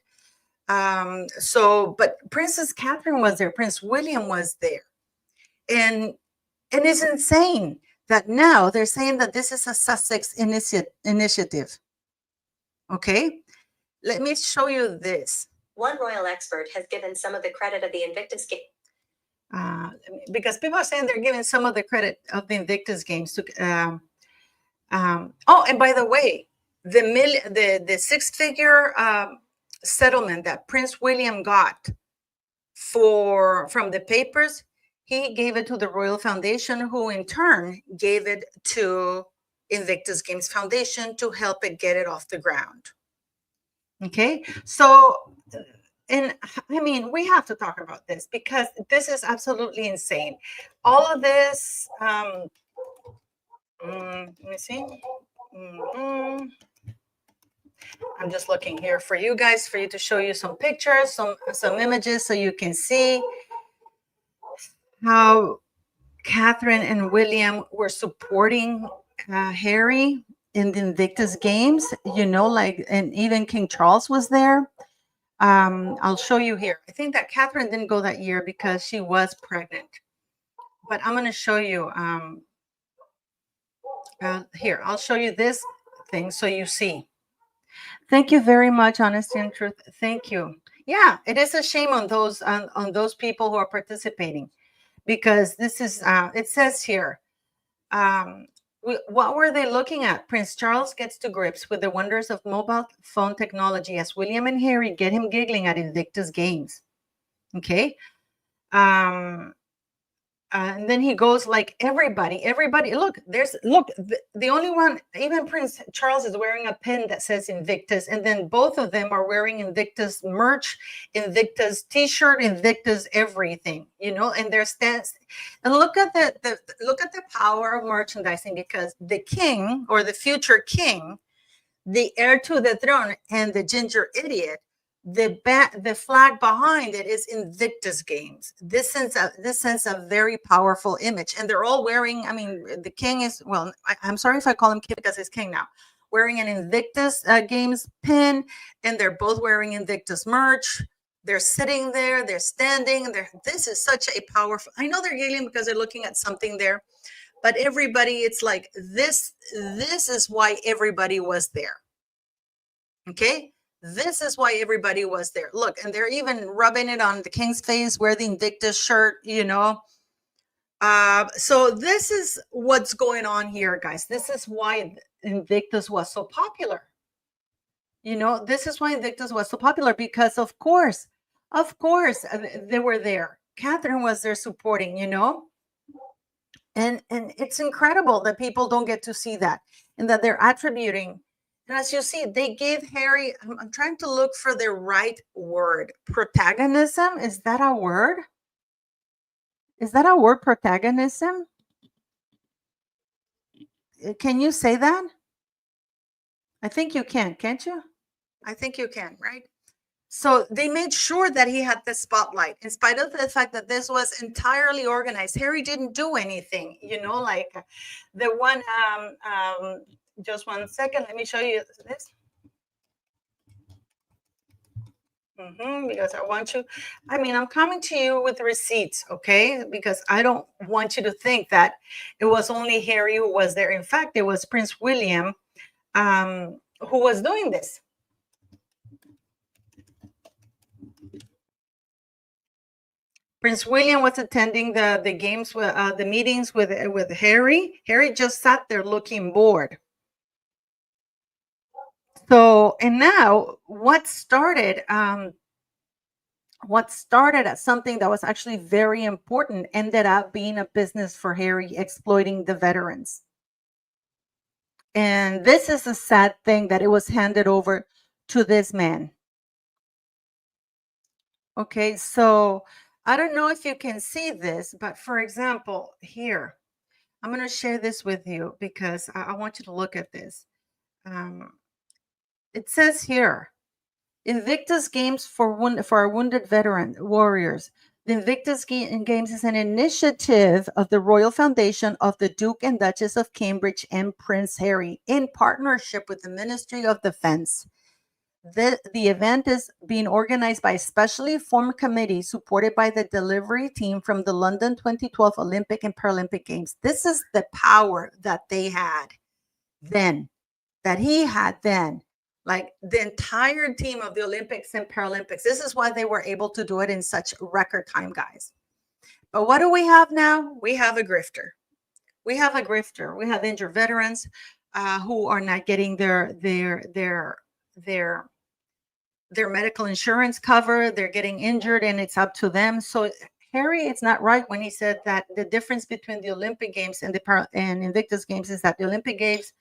But Princess Catherine was there, Prince William was there, and it's insane that now they're saying that this is a Sussex initiative. Okay. let me show you this. One royal expert has given some of the credit of the Invictus game. Because people are saying they're giving some of the credit of the Invictus games to. Oh, and by the way, the six-figure settlement that Prince William got from the papers, he gave it to the Royal Foundation, who in turn gave it to Invictus Games Foundation to help it get it off the ground. Okay, so, and I mean, we have to talk about this because this is absolutely insane. All of this, let me see. I'm just looking here for you guys, for you to show you some pictures, some images, so you can see how Catherine and William were supporting Harry in the Invictus Games, you know, like, and even King Charles was there. I'll show you here. I think that Catherine didn't go that year because she was pregnant, but I'm going to show you here. I'll show you this thing so you see. Thank you very much, Honesty and Truth. Thank you. Yeah, it is a shame on those people who are participating, because this is it says here, what were they looking at? Prince Charles gets to grips with the wonders of mobile phone technology as William and Harry get him giggling at Invictus Games. Okay. And then he goes like, everybody, look, the only one, even Prince Charles is wearing a pin that says Invictus. And then both of them are wearing Invictus merch, Invictus t-shirt, Invictus everything, you know, and their stance. And look at the power of merchandising, because the king, or the future king, the heir to the throne, and the ginger idiot, the flag behind it is Invictus Games. This sends a very powerful image, and they're all wearing. I mean, the king is, well, I'm sorry if I call him king because he's king now, wearing an Invictus Games pin, and they're both wearing Invictus merch. They're sitting there, they're standing. This is such a powerful. I know they're giggling because they're looking at something there, but everybody, it's like this. This is why everybody was there. Okay. This is why everybody was there. Look, and they're even rubbing it on the king's face, wear the Invictus shirt, you know. So this is what's going on here, guys. This is why Invictus was so popular. You know, this is why Invictus was so popular, because of course, they were there. Catherine was there supporting, you know. And it's incredible that people don't get to see that, and that they're attributing. And as you see, they gave Harry, I'm trying to look for the right word. Protagonism? Is that a word? Is that a word, protagonism? Can you say that? I think you can, can't you? I think you can, right? So they made sure that he had the spotlight, in spite of the fact that this was entirely organized. Harry didn't do anything, you know, like the one, just one second, let me show you this. Because I want you, I mean, I'm coming to you with receipts, okay? Because I don't want you to think that it was only Harry who was there. In fact, it was Prince William who was doing this. Prince William was attending the games, the meetings with Harry. Harry just sat there looking bored. So, and now what started as something that was actually very important ended up being a business for Harry, exploiting the veterans. And this is a sad thing, that it was handed over to this man. Okay, so I don't know if you can see this, but for example, here, I'm going to share this with you because I want you to look at this. It says here, Invictus Games for our wounded veteran warriors. The Invictus Games is an initiative of the Royal Foundation of the Duke and Duchess of Cambridge and Prince Harry in partnership with the Ministry of Defense. The event is being organized by a specially formed committee supported by the delivery team from the London 2012 Olympic and Paralympic Games. This is the power that they had then, that he had then. like the entire team of the Olympics and Paralympics. This is why they were able to do it in such record time, guys. But what do we have now? We have a grifter. We have a grifter. We have injured veterans who are not getting their medical insurance cover. They're getting injured, and it's up to them. So Harry, it's not right when he said that the difference between the Olympic Games and and Invictus Games is that the Olympic Games,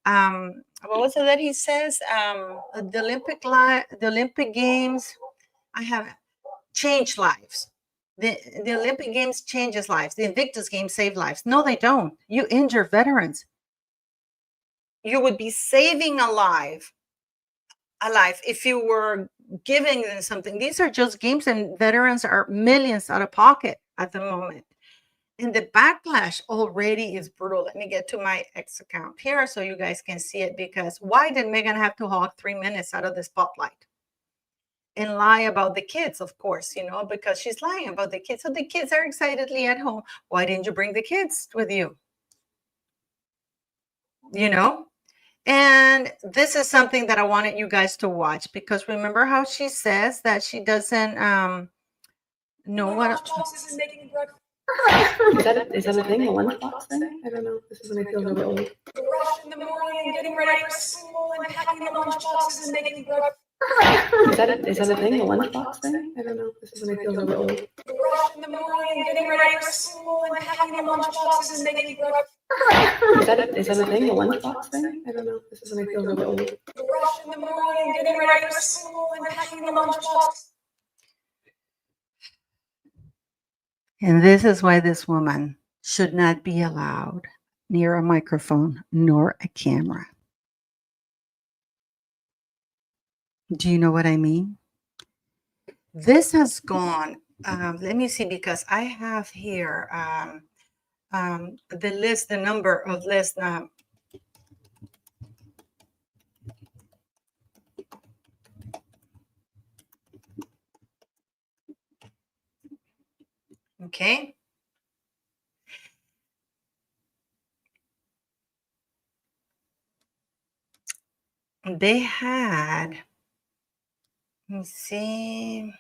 what was it that he says? The Olympic Games, I have changed lives. The Olympic Games changes lives. The Invictus Games save lives. No, they don't. You injure veterans. You would be saving a life if you were giving them something. These are just games, and veterans are millions out of pocket at the moment. And the backlash already is brutal. Let me get to my X account here so you guys can see it, because why did Meghan have to hog 3 minutes out of the spotlight and lie about the kids? Of course, because she's lying about the kids. So the kids are excitedly at home. Why didn't you bring the kids with you? And this is something that I wanted you guys to watch, because remember how she says that she doesn't know what. Is that a thing? A lunchbox thing? I don't know. This is when I feel really old. Rush in the morning, getting ready for school and packing the lunchboxes and making breakfast. Is that a thing? A lunchbox thing? I don't know. This is when I feel really old. Rush in the morning, getting ready for school and packing the lunchboxes and making breakfast. Is that a thing? A lunchbox thing? I don't know. This is when I feel really old. Rush in the morning, getting ready for school and packing the lunchbox. And this is why this woman should not be allowed near a microphone nor a camera. Do you know what I mean? This has gone, let me see, because I have here the list, the number of lists. Okay. They had, let me see.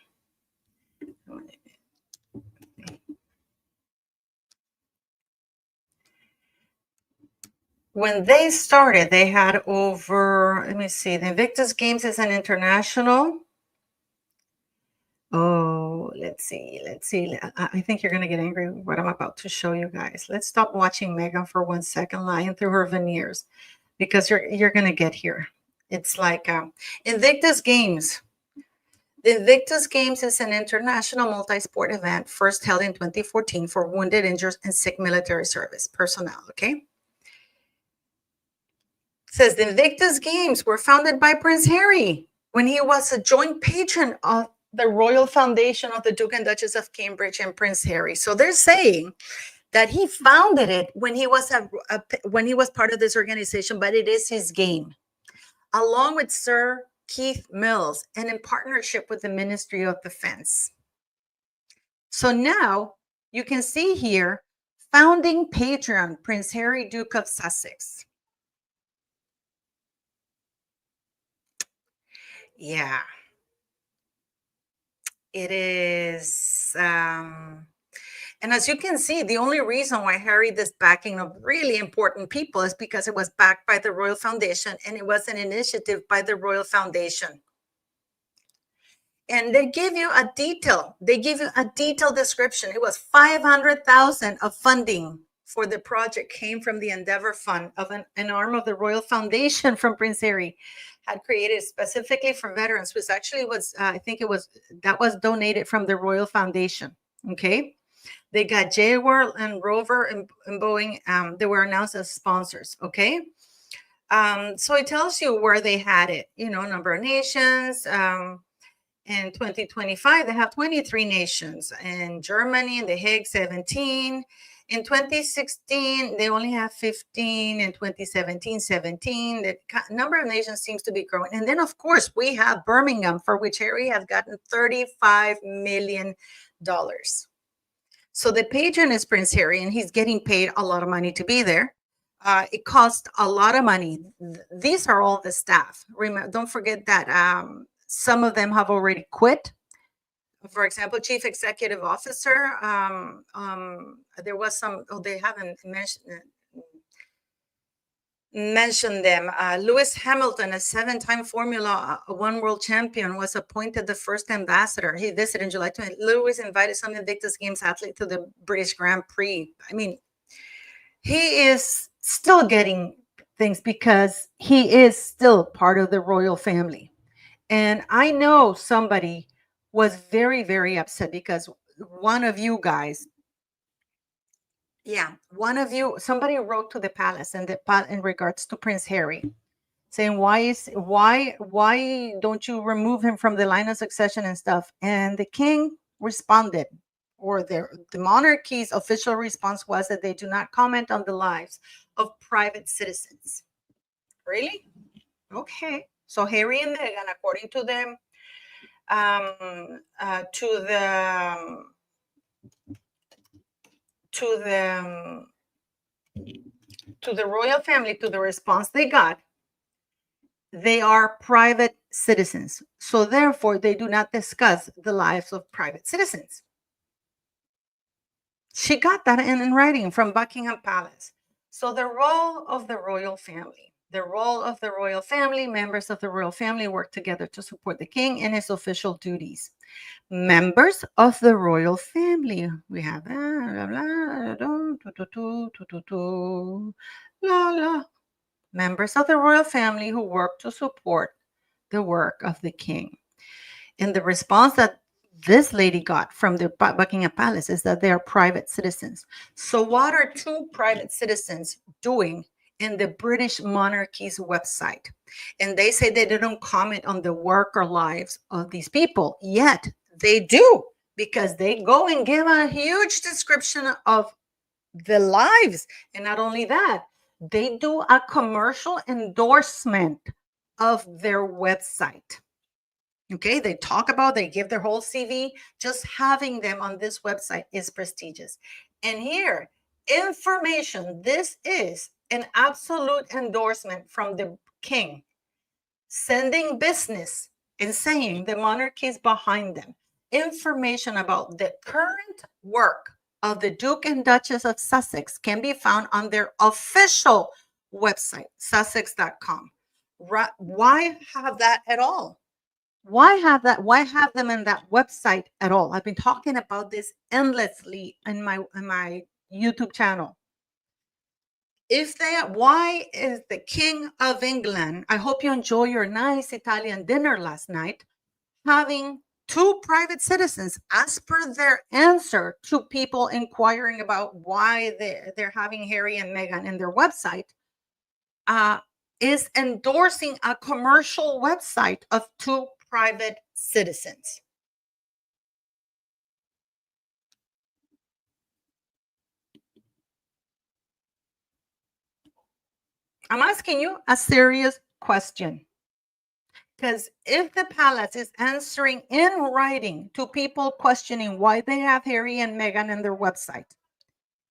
When they started, they had over, let me see, the Invictus Games is an international. Oh, let's see. I think you're going to get angry with what I'm about to show you guys. Let's stop watching Meghan for 1 second, lying through her veneers, because you're going to get here. It's like Invictus Games. The Invictus Games is an international multi-sport event first held in 2014 for wounded, injured, and sick military service personnel, okay? It says the Invictus Games were founded by Prince Harry when he was a joint patron of the Royal Foundation of the Duke and Duchess of Cambridge and Prince Harry. So they're saying that he founded it when he was when he was part of this organization, but it is his game, along with Sir Keith Mills, and in partnership with the Ministry of Defense. So now you can see here, founding patron, Prince Harry, Duke of Sussex. Yeah. It is, and as you can see, the only reason why Harry this backing of really important people is because it was backed by the Royal Foundation, and it was an initiative by the Royal Foundation. And they give you a detailed description. It was 500,000 of funding for the project came from the Endeavour Fund of an arm of the Royal Foundation from Prince Harry, had created specifically for veterans, which actually was, I think that was donated from the Royal Foundation, okay? They got Jaguar and Rover and Boeing, they were announced as sponsors, okay? So it tells you where they had it, number of nations. In 2025, they have 23 nations. In Germany, in The Hague, 17. In 2016, they only have 15. In 2017, 17. The number of nations seems to be growing. And then, of course, we have Birmingham, for which Harry has gotten $35 million. So the patron is Prince Harry, and he's getting paid a lot of money to be there. It cost a lot of money. These are all the staff. Remember, don't forget that some of them have already quit. For example, chief executive officer. There was some. Oh, they haven't mentioned them. Lewis Hamilton, a 7-time Formula One world champion, was appointed the first ambassador. He visited in July 20. Lewis invited some Invictus Games athlete to the British Grand Prix. I mean, he is still getting things because he is still part of the royal family. And I know somebody was very, very upset because one of you guys, somebody wrote to the palace in regards to Prince Harry, saying why don't you remove him from the line of succession and stuff? And the king responded, or the monarchy's official response was that they do not comment on the lives of private citizens. Really? Okay. So Harry and Meghan, according to them, to the royal family, to the response they got, they are private citizens. So therefore, they do not discuss the lives of private citizens. She got that in writing from Buckingham Palace. So the role of the royal family, members of the royal family work together to support the king in his official duties. Members of the royal family, we have members of the royal family who work to support the work of the king. And the response that this lady got from the Buckingham Palace is that they are private citizens. So what are two private citizens doing in the British monarchy's website? And they say they don't comment on the work or lives of these people, yet they do, because they go and give a huge description of the lives. And not only that, they do a commercial endorsement of their website. Okay, they give their whole CV. Just having them on this website is prestigious. And here, information. This is an absolute endorsement from the king, sending business and saying the monarchy is behind them. Information about the current work of the Duke and Duchess of Sussex can be found on their official website, sussex.com. Why have that at all? Why have them in that website at all? I've been talking about this endlessly in my YouTube channel. Why is the King of England, I hope you enjoy your nice Italian dinner last night, having two private citizens, as per their answer to people inquiring about why they're having Harry and Meghan in their website, is endorsing a commercial website of two private citizens. I'm asking you a serious question. Because if the palace is answering in writing to people questioning why they have Harry and Meghan in their website,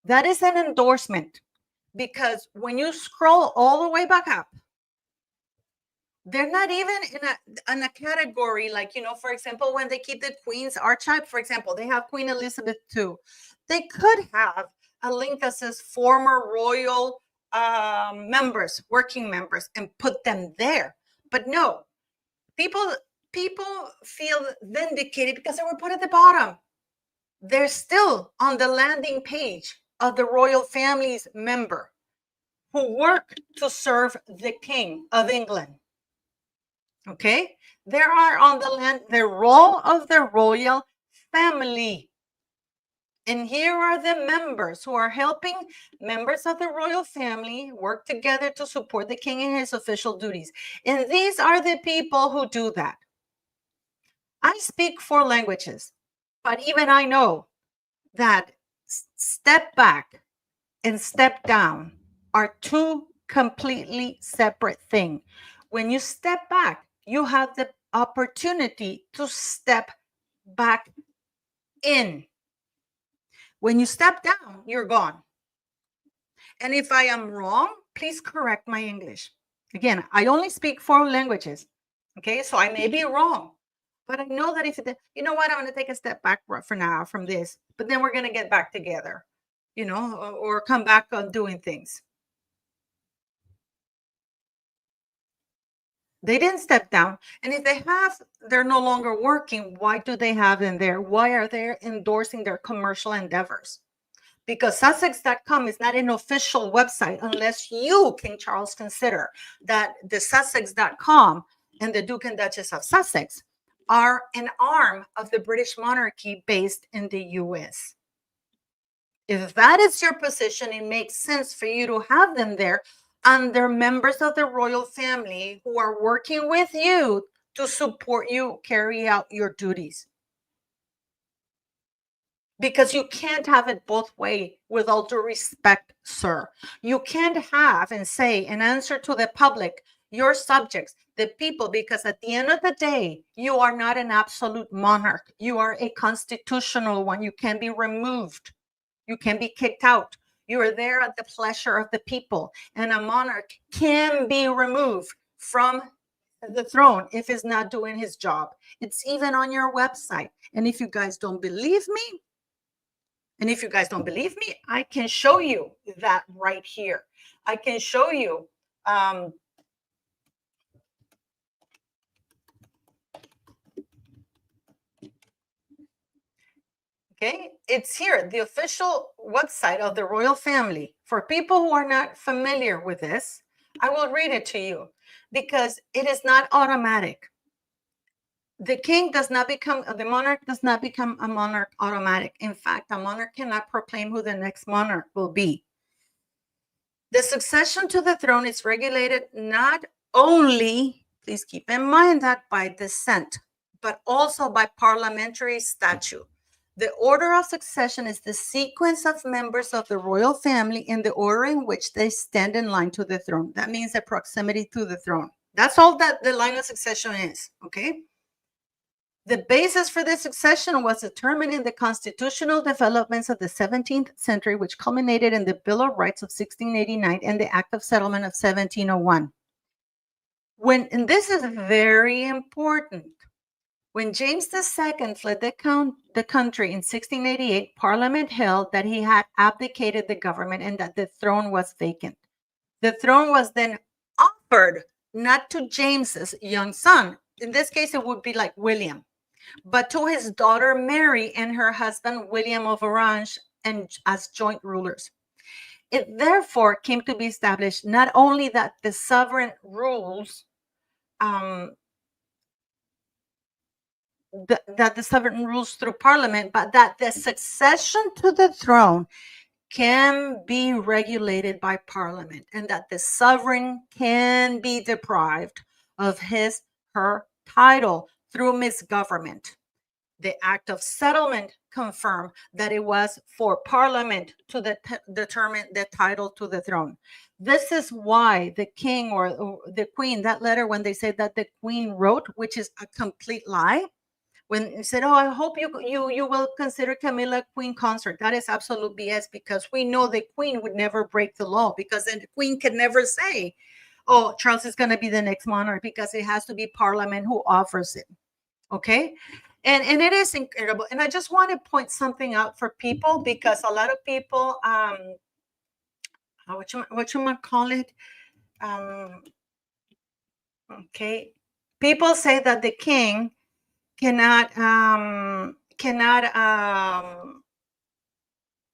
that is an endorsement. Because when you scroll all the way back up, they're not even in a category like, for example, when they keep the Queen's archive, for example, they have Queen Elizabeth II. They could have a link that says former royal members, working members, and put them there. But no, people feel vindicated because they were put at the bottom. They're still on the landing page of the royal family's member who work to serve the King of England. Okay, there are on the land the role of the royal family. And here are the members who are helping members of the royal family work together to support the king in his official duties. And these are the people who do that. I speak 4 languages, but even I know that step back and step down are 2 completely separate things. When you step back, you have the opportunity to step back in. When you step down, you're gone. And if I am wrong, please correct my English. Again, I only speak 4 languages. Okay, so I may be wrong, but I know that if you know what, I'm going to take a step back for now from this, but then we're going to get back together, or come back on doing things. They didn't step down. And if they're no longer working, why do they have them there? Why are they endorsing their commercial endeavors? Because Sussex.com is not an official website unless you, King Charles, consider that the Sussex.com and the Duke and Duchess of Sussex are an arm of the British monarchy based in the US. If that is your position, it makes sense for you to have them there, and they're members of the royal family who are working with you to support you carry out your duties. Because you can't have it both ways, with all due respect, sir. You can't have and say and answer to the public, your subjects, the people, because at the end of the day, you are not an absolute monarch. You are a constitutional one. You can be removed. You can be kicked out. You are there at the pleasure of the people. And a monarch can be removed from the throne if he's not doing his job. It's even on your website. And if you guys don't believe me, I can show you that right here. I can show you. Okay, it's here, the official website of the royal family. For people who are not familiar with this, I will read it to you because it is not automatic. The monarch does not become a monarch automatic. In fact, a monarch cannot proclaim who the next monarch will be. The succession to the throne is regulated not only, please keep in mind that, by descent, but also by parliamentary statute. The order of succession is the sequence of members of the royal family in the order in which they stand in line to the throne. That means the proximity to the throne. That's all that the line of succession is, okay? The basis for this succession was determined in the constitutional developments of the 17th century, which culminated in the Bill of Rights of 1689 and the Act of Settlement of 1701. And this is very important. When James II fled the country in 1688, Parliament held that he had abdicated the government and that the throne was vacant. The throne was then offered not to James's young son. In this case, it would be like William, but to his daughter Mary and her husband William of Orange, and as joint rulers. It therefore came to be established not only that the sovereign rules, that the sovereign rules through Parliament, but that the succession to the throne can be regulated by Parliament, and that the sovereign can be deprived of her title through misgovernment. The Act of Settlement confirmed that it was for Parliament to determine the title to the throne. This is why the king or the queen, that letter when they said that the queen wrote, which is a complete lie, when it said, "Oh, I hope you will consider Camilla queen consort," that is absolute BS, because we know the queen would never break the law, because then the queen can never say, "Oh, Charles is going to be the next monarch," because it has to be Parliament who offers it. Okay. And it is incredible. And I just want to point something out for people, because a lot of people, what you might call it, okay, people say that the king that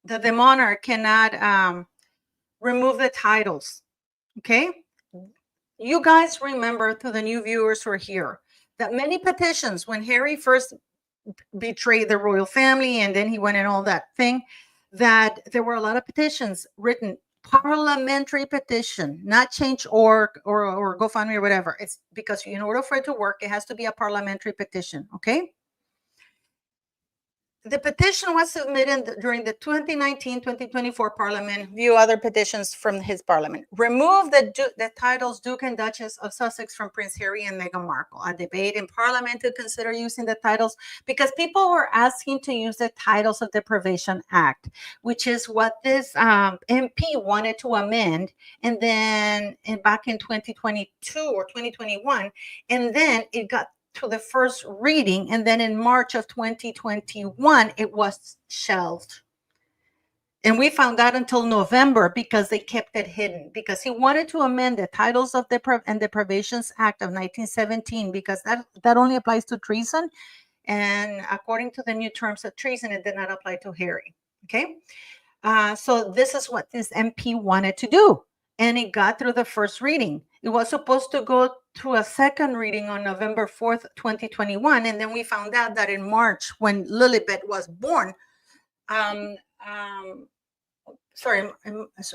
the monarch cannot remove the titles. Okay, you guys remember, to the new viewers who are here, that many petitions, when Harry first betrayed the royal family and then he went and all that thing, that there were a lot of petitions written, parliamentary petition, not Change.org or GoFundMe or whatever. It's because in order for it to work, it has to be a parliamentary petition. Okay. The petition was submitted during the 2019-2024 Parliament. View other petitions from his Parliament. Remove the titles Duke and Duchess of Sussex from Prince Harry and Meghan Markle. A debate in Parliament to consider using the titles, because people were asking to use the Titles of Deprivation Act, which is what this MP wanted to amend, and then back in 2022 or 2021, and then it got to the first reading, and then in March of 2021 it was shelved, and we found out until November because they kept it hidden, because he wanted to amend the Titles of and Deprivations Act of 1917, because that only applies to treason, and according to the new terms of treason, it did not apply to Harry. Okay, so this is what this MP wanted to do, and it got through the first reading. It was supposed to go to a second reading on November 4th, 2021. And then we found out that in March, when Lilibet was born, in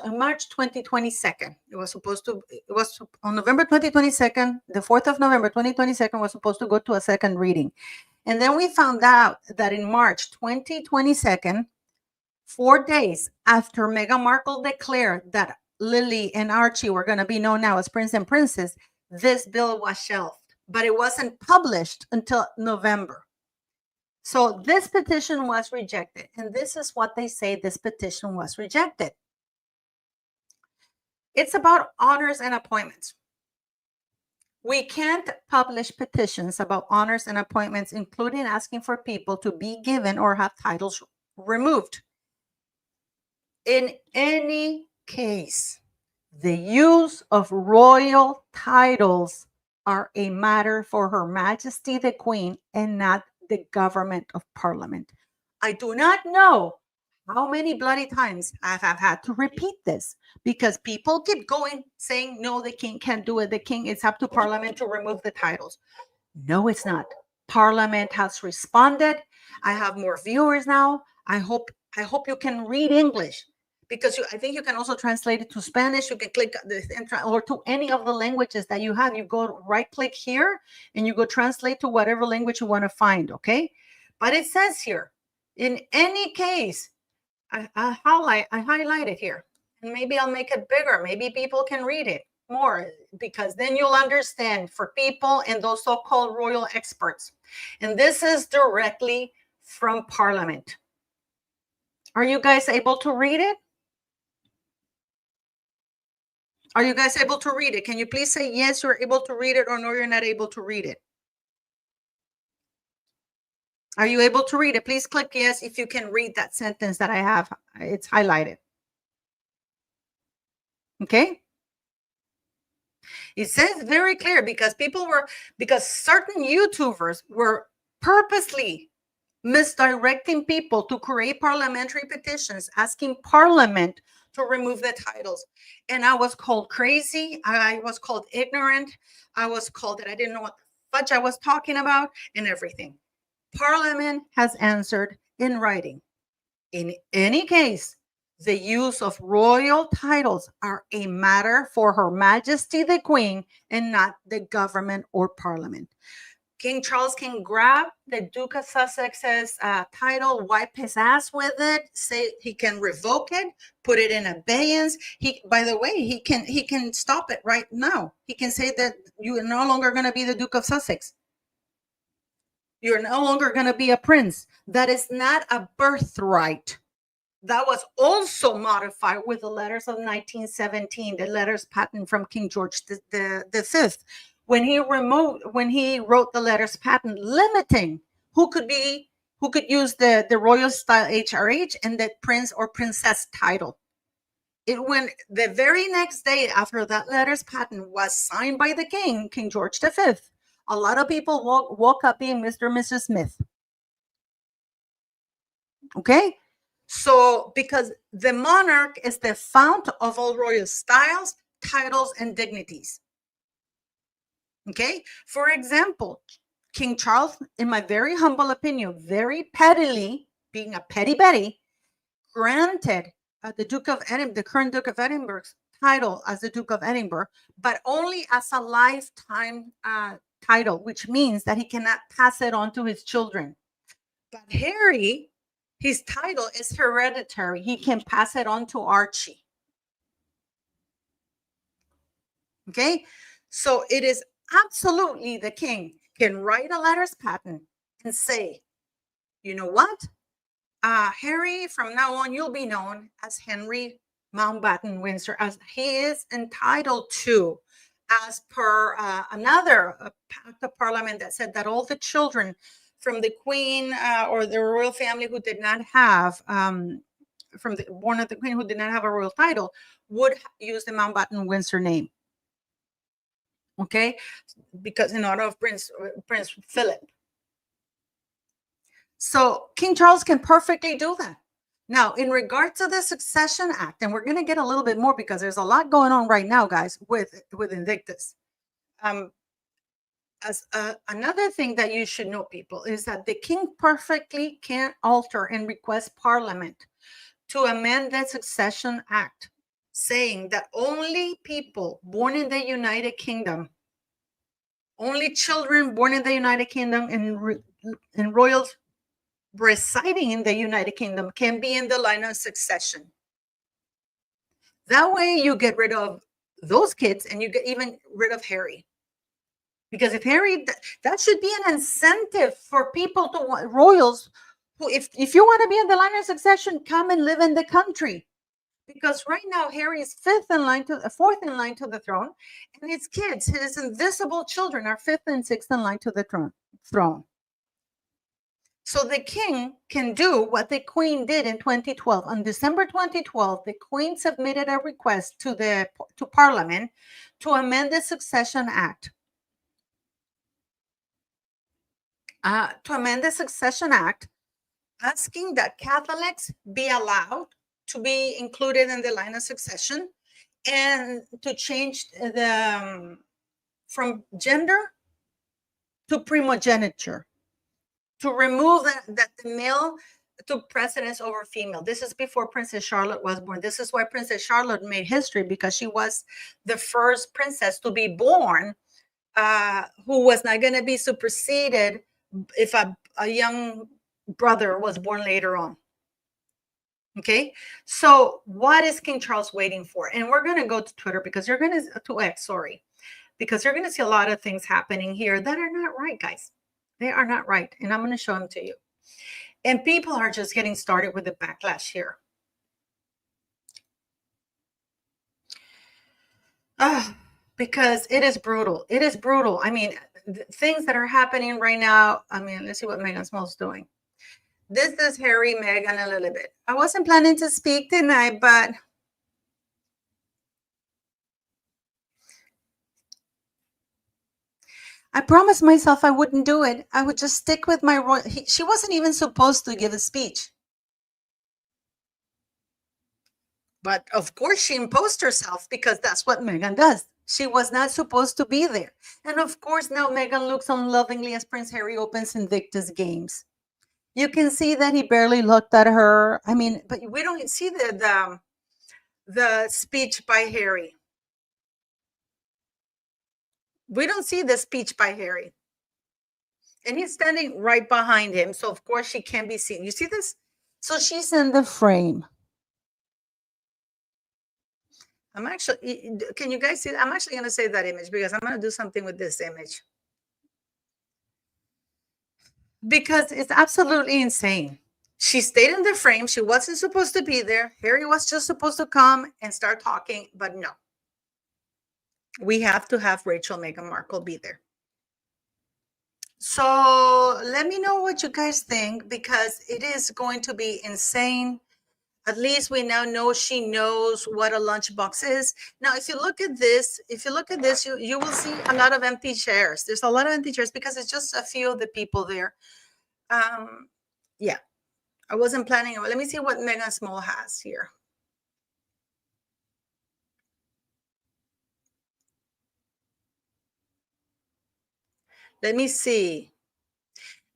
March 2022, it was on November 2022, the 4th of November 2022 was supposed to go to a second reading. And then we found out that in March 2022, 4 days after Meghan Markle declared that Lily and Archie were going to be known now as Prince and Princess, this bill was shelved, but it wasn't published until November. So this petition was rejected, and this is what they say this petition was rejected. It's about honors and appointments. We can't publish petitions about honors and appointments, including asking for people to be given or have titles removed. In any case, the use of royal titles are a matter for Her Majesty the Queen and not the government of Parliament. I do not know how many bloody times I have had to repeat this, because people keep going saying, no, the king can't do it. The king, it's up to Parliament to remove the titles. No, it's not. Parliament has responded. I have more viewers now. I hope you can read English, because I think you can also translate it to Spanish. You can click or to any of the languages that you have. You go right click here and you go translate to whatever language you want to find, okay? But it says here, in any case, I highlight it here, and maybe I'll make it bigger. Maybe people can read it more, because then you'll understand for people and those so-called royal experts. And this is directly from Parliament. Are you guys able to read it? Are you guys able to read it? Can you please say yes, you're able to read it, or no, you're not able to read it? Are you able to read it? Please click yes if you can read that sentence that I have. It's highlighted. Okay? It says very clear, because certain YouTubers were purposely misdirecting people to create parliamentary petitions asking Parliament to remove the titles. And I was called crazy. I was called ignorant. I was called that I didn't know what the fudge I was talking about and everything. Parliament has answered in writing. In any case, the use of royal titles are a matter for Her Majesty the Queen and not the government or Parliament. King Charles can grab the Duke of Sussex's title, wipe his ass with it, say he can revoke it, put it in abeyance. By the way, he can stop it right now. He can say that you are no longer going to be the Duke of Sussex. You're no longer going to be a prince. That is not a birthright. That was also modified with the letters of 1917, the letters patent from King George V. When he wrote the letters patent limiting who could use the royal style HRH and the prince or princess title. It went the very next day after that letters patent was signed by the king, King George V. A lot of people woke up being Mr. and Mrs. Smith. Okay? So, because the monarch is the fount of all royal styles, titles, and dignities. Okay? For example, King Charles, in my very humble opinion, very pettily, being a petty Betty, granted the Duke of Edinburgh, the current Duke of Edinburgh's title as the Duke of Edinburgh, but only as a lifetime title, which means that he cannot pass it on to his children. But Harry His title is hereditary. He can pass it on to Archie. Okay, so it is absolutely the king can write a letters patent and say, you know what? Harry, from now on, you'll be known as Henry Mountbatten Windsor, as he is entitled to, as per another act of parliament that said that all the children from the queen or the royal family who did not have, born of the queen who did not have a royal title, would use the Mountbatten Windsor name. Okay, because in honor of Prince Philip. So King Charles can perfectly do that. Now, in regards to the Succession Act, and we're going to get a little bit more because there's a lot going on right now, guys, with Invictus. Another thing that you should know, people, is that the king perfectly can alter and request Parliament to amend the Succession Act, saying that only people born in the United Kingdom, only children born in the United Kingdom and royals residing in the United Kingdom can be in the line of succession. That way you get rid of those kids and you get even rid of Harry. Because if Harry, that should be an incentive for people to want royals who, if you want to be in the line of succession, come and live in the country. Because right now Harry is fourth in line to the throne, and his kids, his invisible children, are fifth and sixth in line to the throne. So the king can do what the queen did in 2012. On December 2012, the queen submitted a request to Parliament to amend the Succession Act. Asking that Catholics be allowed to be included in the line of succession, and to change from gender to primogeniture, to remove that the male took precedence over female. This is before Princess Charlotte was born. This is why Princess Charlotte made history, because she was the first princess to be born who was not going to be superseded if a young brother was born later on. Okay, so what is King Charles waiting for? And we're going to go to Twitter, because you're going to X, sorry, because you're going to see a lot of things happening here that are not right, guys. They are not right, and I'm going to show them to you. And people are just getting started with the backlash here. Because it is brutal. It is brutal. I mean, things that are happening right now. I mean, let's see what Meghan Markle's doing. This is Harry, Meghan, a little bit. I wasn't planning to speak tonight, but I promised myself I wouldn't do it. I would just stick with my royal. She wasn't even supposed to give a speech. But of course, she imposed herself, because that's what Meghan does. She was not supposed to be there. And of course, now Meghan looks unlovingly as Prince Harry opens Invictus games. You can see that he barely looked at her. I mean, but we don't see the speech by Harry. We don't see the speech by Harry. And he's standing right behind him. So, of course, she can't be seen. You see this? So she's in the frame. I'm actually, can you guys see that? I'm actually going to save that image, because I'm going to do something with this image. Because it's absolutely insane. She stayed in the frame. She wasn't supposed to be there. Harry was just supposed to come and start talking, but no. We have to have Meghan Markle be there. So let me know what you guys think, because it is going to be insane. At least we now know she knows what a lunchbox is. Now, if you look at this, you will see a lot of empty chairs. There's a lot of empty chairs because it's just a few of the people there. Yeah, I wasn't planning. Let me see what Meghan Small has here. Let me see.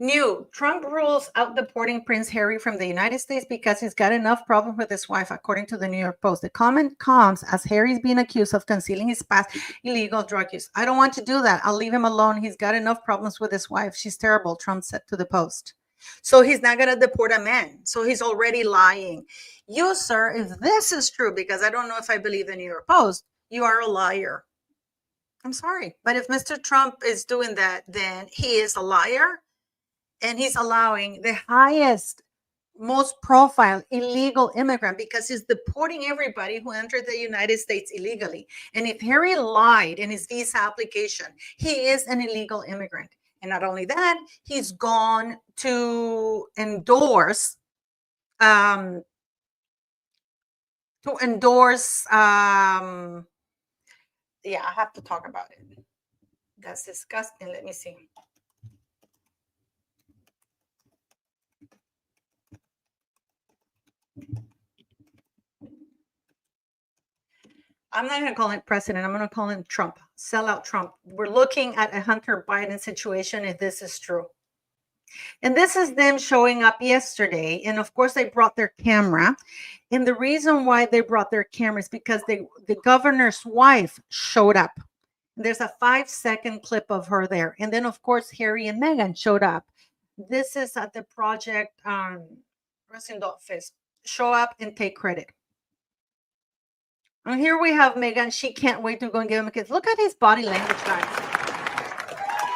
New, Trump rules out deporting Prince Harry from the United States because he's got enough problems with his wife, according to the New York Post. The comment comes as Harry's being accused of concealing his past illegal drug use. I don't want to do that. I'll leave him alone. He's got enough problems with his wife. She's terrible, Trump said to the Post. So he's not going to deport a man. So he's already lying. You, sir, if this is true, because I don't know if I believe the New York Post, you are a liar. I'm sorry. But if Mr. Trump is doing that, then he is a liar, and he's allowing the highest, most profile illegal immigrant, because he's deporting everybody who entered the United States illegally. And if Harry lied in his visa application, he is an illegal immigrant. And not only that, he's gone to endorse yeah, I have to talk about it. That's disgusting. Let me see. I'm not going to call him president. I'm going to call him Trump. Sellout Trump. We're looking at a Hunter Biden situation if this is true. And this is them showing up yesterday. And of course, they brought their camera. And the reason why they brought their camera is because the governor's wife showed up. There's a 5-second clip of her there. And then, of course, Harry and Meghan showed up. This is at the project Fest. Show up and take credit. And here we have Meghan. She can't wait to go and give him a kiss. Look at his body language, guys.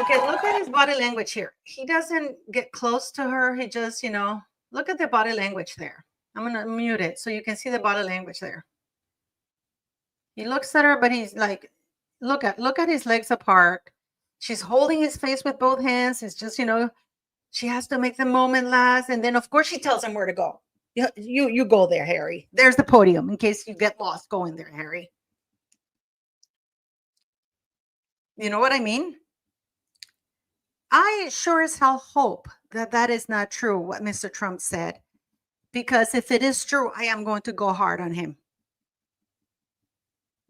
Okay, look at his body language here. He doesn't get close to her. He just, look at the body language there. I'm going to mute it so you can see the body language there. He looks at her, but he's like, look at his legs apart. She's holding his face with both hands. It's just, she has to make the moment last. And then, of course, she tells him where to go. You go there, Harry. There's the podium in case you get lost going there, Harry. You know what I mean? I sure as hell hope that that is not true, what Mr. Trump said. Because if it is true, I am going to go hard on him.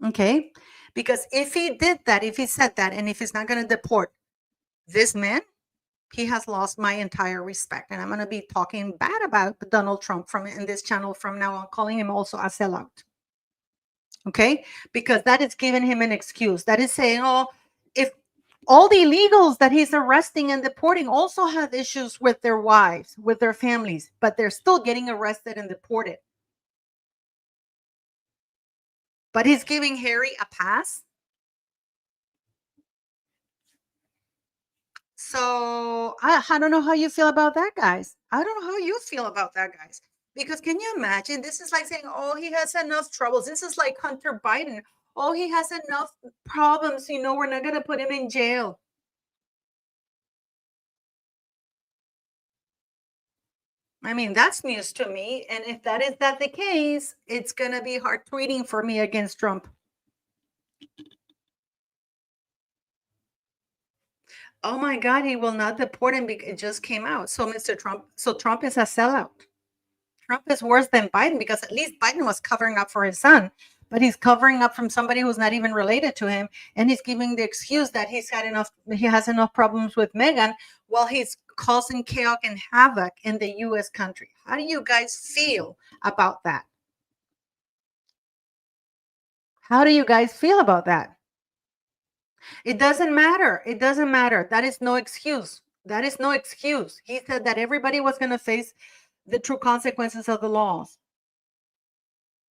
Okay? Because if he did that, if he said that, and if he's not going to deport this man, he has lost my entire respect. And I'm going to be talking bad about Donald Trump in this channel from now on, calling him also a sellout. Okay? Because that is giving him an excuse. That is saying, if all the illegals that he's arresting and deporting also have issues with their wives, with their families, but they're still getting arrested and deported. But he's giving Harry a pass. So I don't know how you feel about that, guys. I don't know how you feel about that, guys. Because can you imagine? This is like saying, he has enough troubles. This is like Hunter Biden. He has enough problems. We're not going to put him in jail. I mean, that's news to me. And if that is the case, it's going to be hard tweeting for me against Trump. Oh my God, he will not deport him because it just came out. So Trump is a sellout. Trump is worse than Biden because at least Biden was covering up for his son, but he's covering up from somebody who's not even related to him. And he's giving the excuse that he has enough problems with Meghan while he's causing chaos and havoc in the US country. How do you guys feel about that? How do you guys feel about that? It doesn't matter. It doesn't matter. That is no excuse. That is no excuse. He said that everybody was going to face the true consequences of the laws.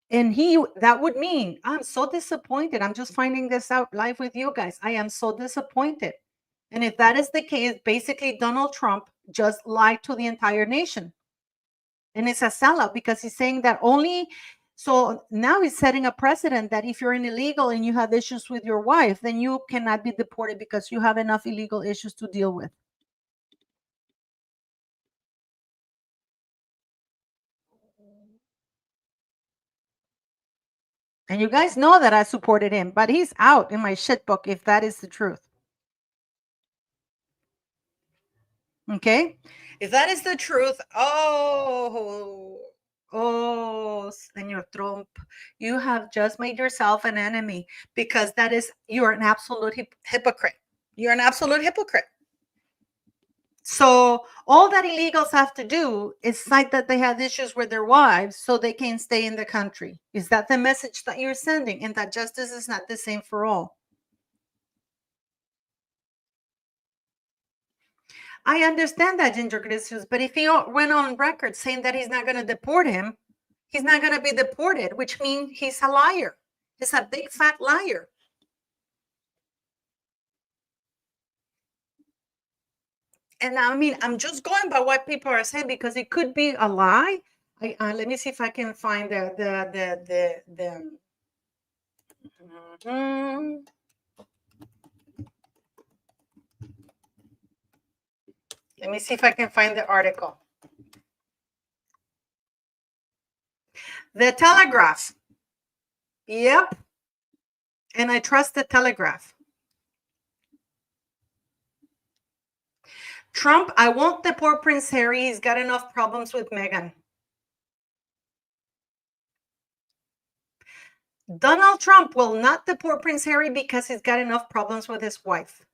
And that would mean, I'm so disappointed. I'm just finding this out live with you guys. I am so disappointed. And if that is the case, basically Donald Trump just lied to the entire nation. And it's a sellout because he's saying that so now he's setting a precedent that if you're an illegal and you have issues with your wife, then you cannot be deported because you have enough illegal issues to deal with. And you guys know that I supported him, but he's out in my shit book if that is the truth. Okay? If that is the truth, Senor Trump, you have just made yourself an enemy because you're an absolute hypocrite. You're an absolute hypocrite. So all that illegals have to do is cite that they have issues with their wives so they can stay in the country. Is that the message that you're sending? And that justice is not the same for all. I understand that, Ginger Gracious, but if he went on record saying that he's not going to deport him, he's not going to be deported, which means he's a liar. He's a big fat liar. And I mean, I'm just going by what people are saying because it could be a lie. Let me see if I can find the Mhm. Let me see if I can find the article. The Telegraph. Yep. And I trust the Telegraph. Trump, I won't deport Prince Harry. He's got enough problems with Meghan. Donald Trump will not deport Prince Harry because he's got enough problems with his wife.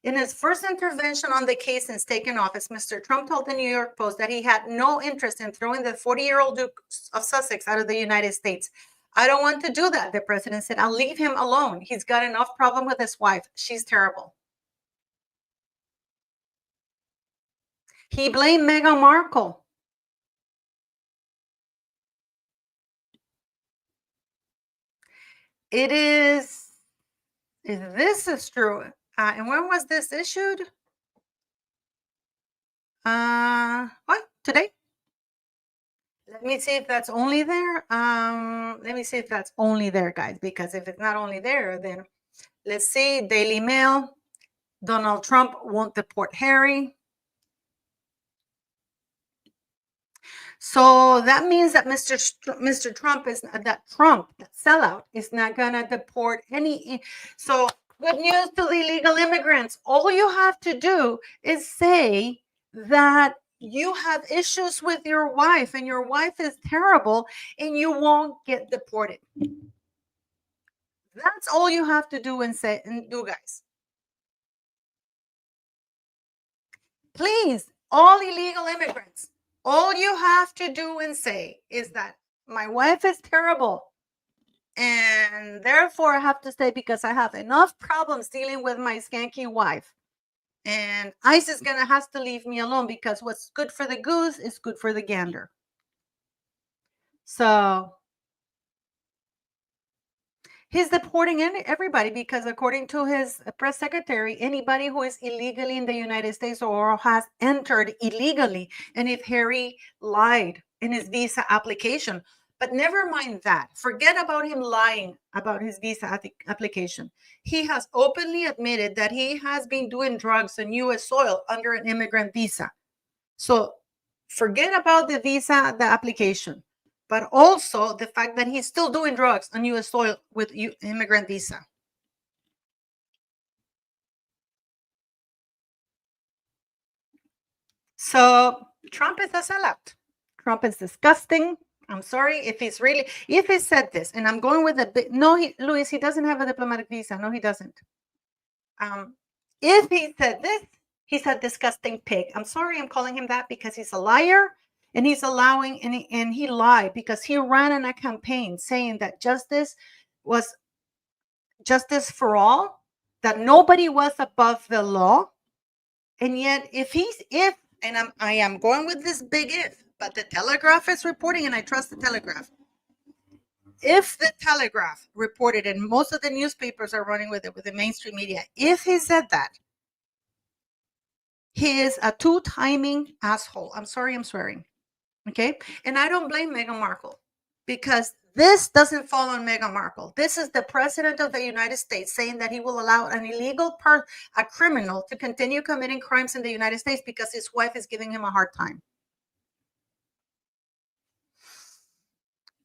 In his first intervention on the case since taking office, Mr. Trump told the New York Post that he had no interest in throwing the 40-year-old Duke of Sussex out of the United States. I don't want to do that, the president said. I'll leave him alone. He's got enough problem with his wife. She's terrible. He blamed Meghan Markle. It is, if this is true, and when was this issued? What, today? Let me see if that's only there. Let me see if that's only there, guys, because if it's not only there, then let's see. Daily Mail, Donald Trump won't deport Harry. So that means that Mr. Trump is that sellout is not gonna deport any. So good news to the illegal immigrants. All you have to do is say that you have issues with your wife and your wife is terrible and you won't get deported. That's all you have to do and say and do, guys. Please, all illegal immigrants, all you have to do and say is that my wife is terrible and therefore I have to stay because I have enough problems dealing with my skanky wife. And ICE is going to have to leave me alone because what's good for the goose is good for the gander. So he's deporting everybody because according to his press secretary, anybody who is illegally in the United States or has entered illegally, and if Harry lied in his visa application, but never mind that. Forget about him lying about his visa application. He has openly admitted that he has been doing drugs on U.S. soil under an immigrant visa. So forget about the visa, the application, but also the fact that he's still doing drugs on U.S. soil with immigrant visa. So Trump is a sellout. Trump is disgusting. I'm sorry if he said this, and I'm going with Luis, he doesn't have a diplomatic visa. No, he doesn't. If he said this, he's a disgusting pig. I'm sorry, I'm calling him that because he's a liar. And he's allowing, and he lied because he ran in a campaign saying that justice was justice for all, that nobody was above the law. And yet, I am going with this big if, but the Telegraph is reporting, and I trust the Telegraph. If the Telegraph reported, and most of the newspapers are running with it, with the mainstream media, if he said that, he is a two-timing asshole. I'm sorry, I'm swearing. Okay. And I don't blame Meghan Markle because this doesn't fall on Meghan Markle. This is the president of the United States saying that he will allow an a criminal to continue committing crimes in the United States because his wife is giving him a hard time.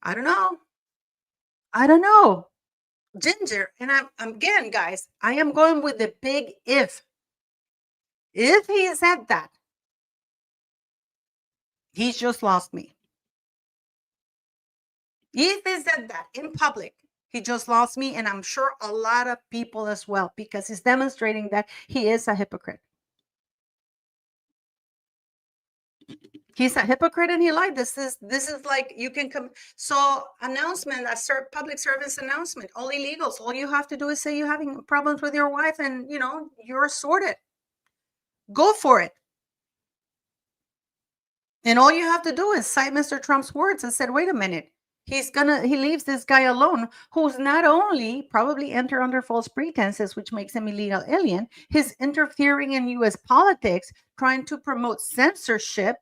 I don't know. I don't know. Ginger. And I'm again, guys, I am going with the big if. If he said that, he's just lost me. If he said that in public, he just lost me, and I'm sure a lot of people as well, because he's demonstrating that he is a hypocrite. He's a hypocrite and he lied. This is like you can come. So announcement, public service announcement, all illegals. All you have to do is say you're having problems with your wife and you're sorted. Go for it. And all you have to do is cite Mr. Trump's words and said, wait a minute. He leaves this guy alone, who's not only probably entered under false pretenses, which makes him illegal alien, he's interfering in U.S. politics, trying to promote censorship,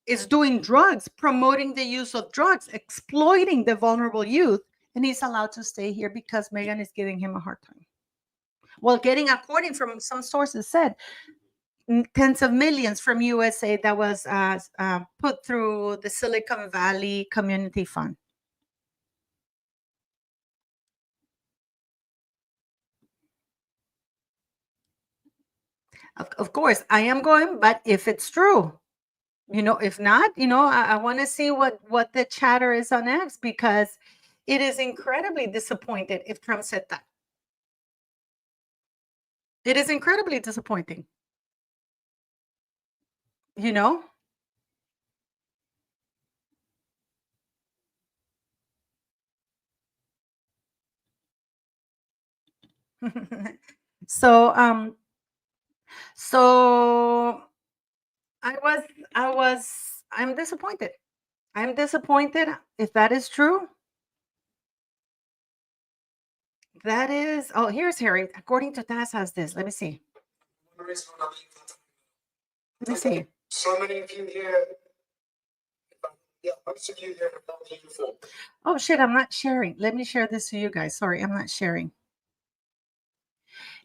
is doing drugs, promoting the use of drugs, exploiting the vulnerable youth, and he's allowed to stay here because Meghan is giving him a hard time. Well, getting, according from some sources said, tens of millions from USA that was put through the Silicon Valley Community Fund. Of course, I am going, but if it's true, if not, I want to see what the chatter is on X, because it is incredibly disappointed if Trump said that. It is incredibly disappointing. So I'm disappointed. I'm disappointed if that is true. That is, here's Harry. According to TAS has this. Let me see. Let me see. So many of you here, most of you here have not been informed. Oh shit, I'm not sharing. Let me share this to you guys. Sorry, I'm not sharing.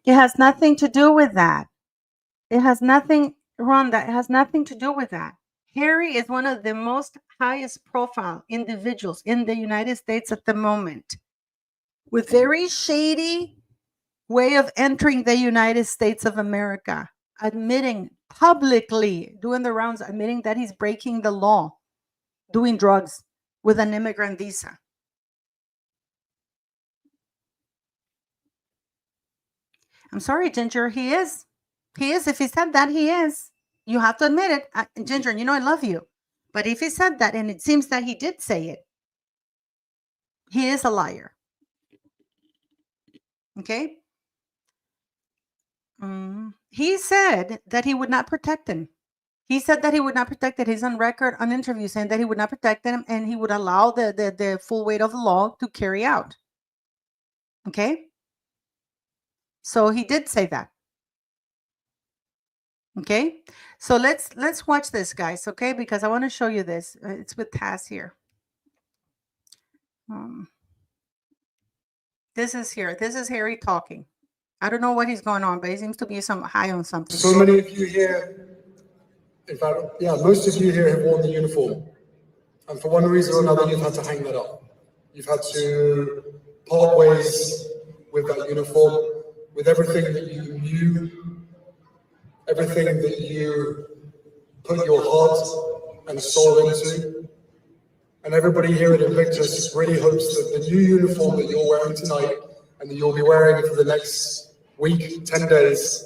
It has nothing to do with that. It has nothing, Rhonda, it has nothing to do with that. Harry is one of the most highest profile individuals in the United States at the moment, with very shady way of entering the United States of America, admitting publicly, doing the rounds, admitting that he's breaking the law, doing drugs with an immigrant visa. I'm sorry, Ginger, he is. He is. If he said that, he is. You have to admit it. Ginger, I love you. But if he said that, and it seems that he did say it, he is a liar. Okay? He said that he would not protect him. He said that he would not protect it. He's on record on interview saying that he would not protect him and he would allow the full weight of the law to carry out. Okay? So he did say that. Okay? So let's watch this, guys, okay? Because I want to show you this. It's with Taz here. This is here. This is Harry talking. I don't know what he's going on, but he seems to be high on something. So many of you here, in fact, most of you here have worn the uniform. And for one reason or another, you've had to hang that up. You've had to part ways with that uniform, with everything that you knew, everything that you put your heart and soul into. And everybody here at Invictus really hopes that the new uniform that you're wearing tonight and that you'll be wearing for the next week, 10 days,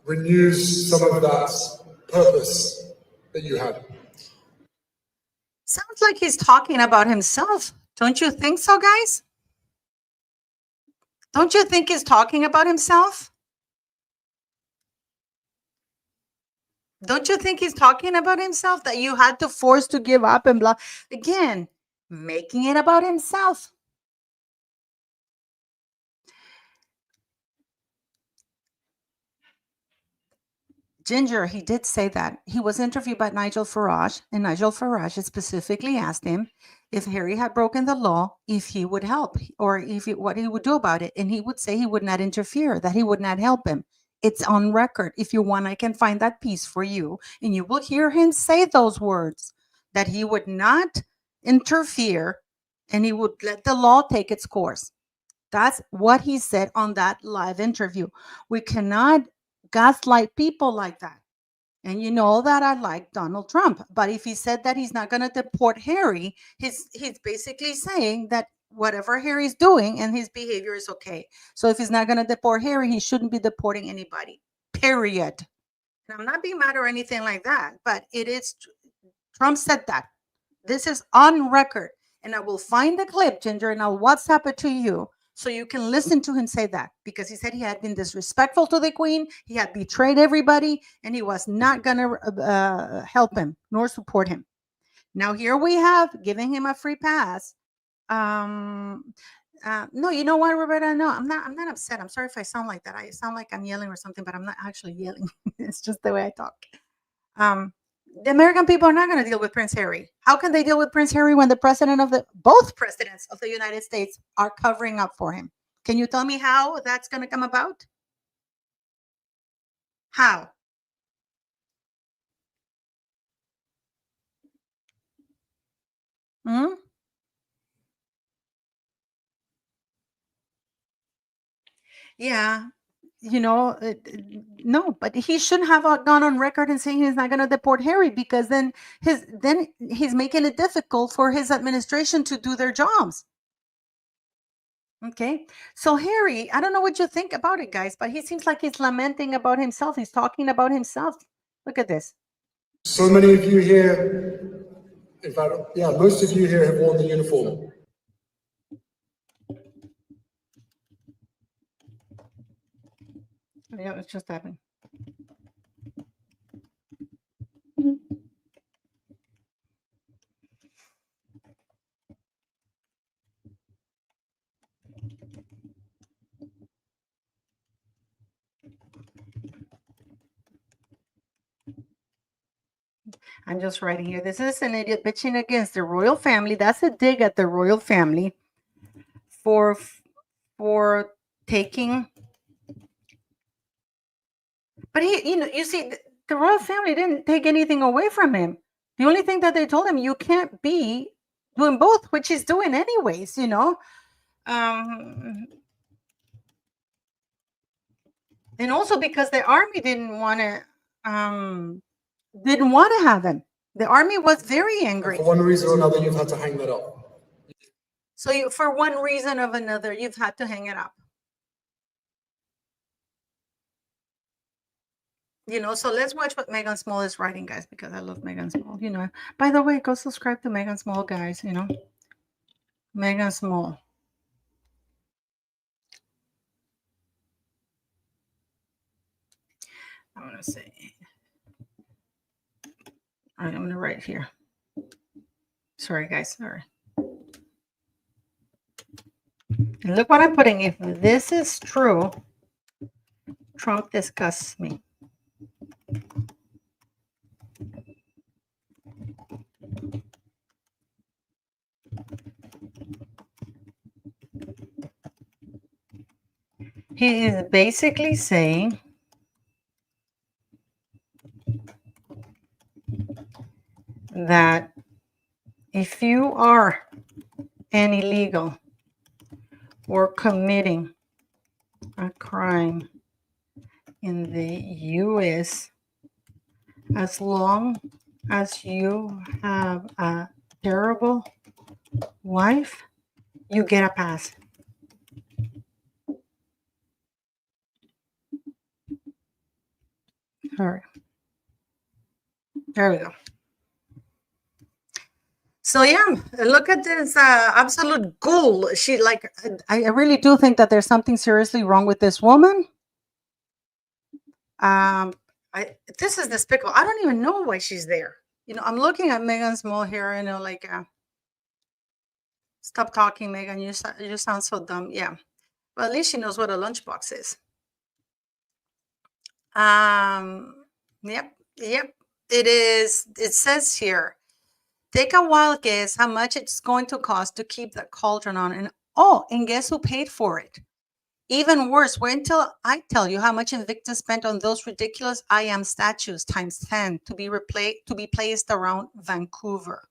renews some of that purpose that you had. Sounds like he's talking about himself. Don't you think so, guys? Don't you think he's talking about himself? Don't you think he's talking about himself, that you had to force to give up and blah? Again, making it about himself. Ginger, he did say that. He was interviewed by Nigel Farage, and Nigel Farage specifically asked him if Harry had broken the law, if he would help, or what he would do about it. And he would say he would not interfere, that he would not help him. It's on record. If you want, I can find that piece for you. And you will hear him say those words, that he would not interfere and he would let the law take its course. That's what he said on that live interview. We cannot gaslight people like that. And you know that I like Donald Trump. But if he said that he's not going to deport Harry, he's basically saying that whatever Harry's doing and his behavior is okay. So if he's not going to deport Harry, he shouldn't be deporting anybody, period. And I'm not being mad or anything like that, but it is, Trump said that. This is on record. And I will find the clip, Ginger, and I'll WhatsApp it to you So you can listen to him say that, because he said he had been disrespectful to the queen, he had betrayed everybody, and he was not going to help him nor support him. Now here we have giving him a free pass. No, you know what, Roberta? No, I'm not upset. I'm sorry if I sound like that. I sound like I'm yelling or something, but I'm not actually yelling. It's just the way I talk. The American people are not going to deal with Prince Harry. How can they deal with Prince Harry when both presidents of the United States are covering up for him? Can you tell me how that's going to come about? How? Hmm? Yeah. No, but he shouldn't have gone on record and saying he's not going to deport Harry, because then he's making it difficult for his administration to do their jobs. Okay, so Harry, I don't know what you think about it, guys, but he seems like he's lamenting about himself. He's talking about himself. Look at this. So many of you here, in fact, yeah, most of you here have worn the uniform. Yeah, it's just happening. I'm just writing here. This is an idiot bitching against the royal family. That's a dig at the royal family for taking. But you see, the royal family didn't take anything away from him. The only thing that they told him, you can't be doing both, which he's doing anyways. And also because the army didn't want to have him. The army was very angry. For one reason or another, you've had to hang that up. So for one reason or another, you've had to hang it up. So let's watch what Meghan Small is writing, guys, because I love Meghan Small. By the way, go subscribe to Meghan Small, guys. Meghan Small. I'm going to say, I'm going to write here. Sorry, guys. Sorry. And look what I'm putting. If this is true, Trump disgusts me. He is basically saying that if you are an illegal or committing a crime in the U.S., as long as you have a terrible wife, you get a pass. All right. There we go. So yeah, look at this absolute ghoul. I really do think that there's something seriously wrong with this woman. This is despicable. I don't even know why she's there. I'm looking at Meghan Small here, stop talking, Meghan. You sound so dumb. Yeah. Well, at least she knows what a lunchbox is. Yep. It is. It says here, take a wild guess how much it's going to cost to keep the cauldron on. And guess who paid for it? Even worse, wait until I tell you how much Invictus spent on those ridiculous I Am statues times 10 to be placed around Vancouver.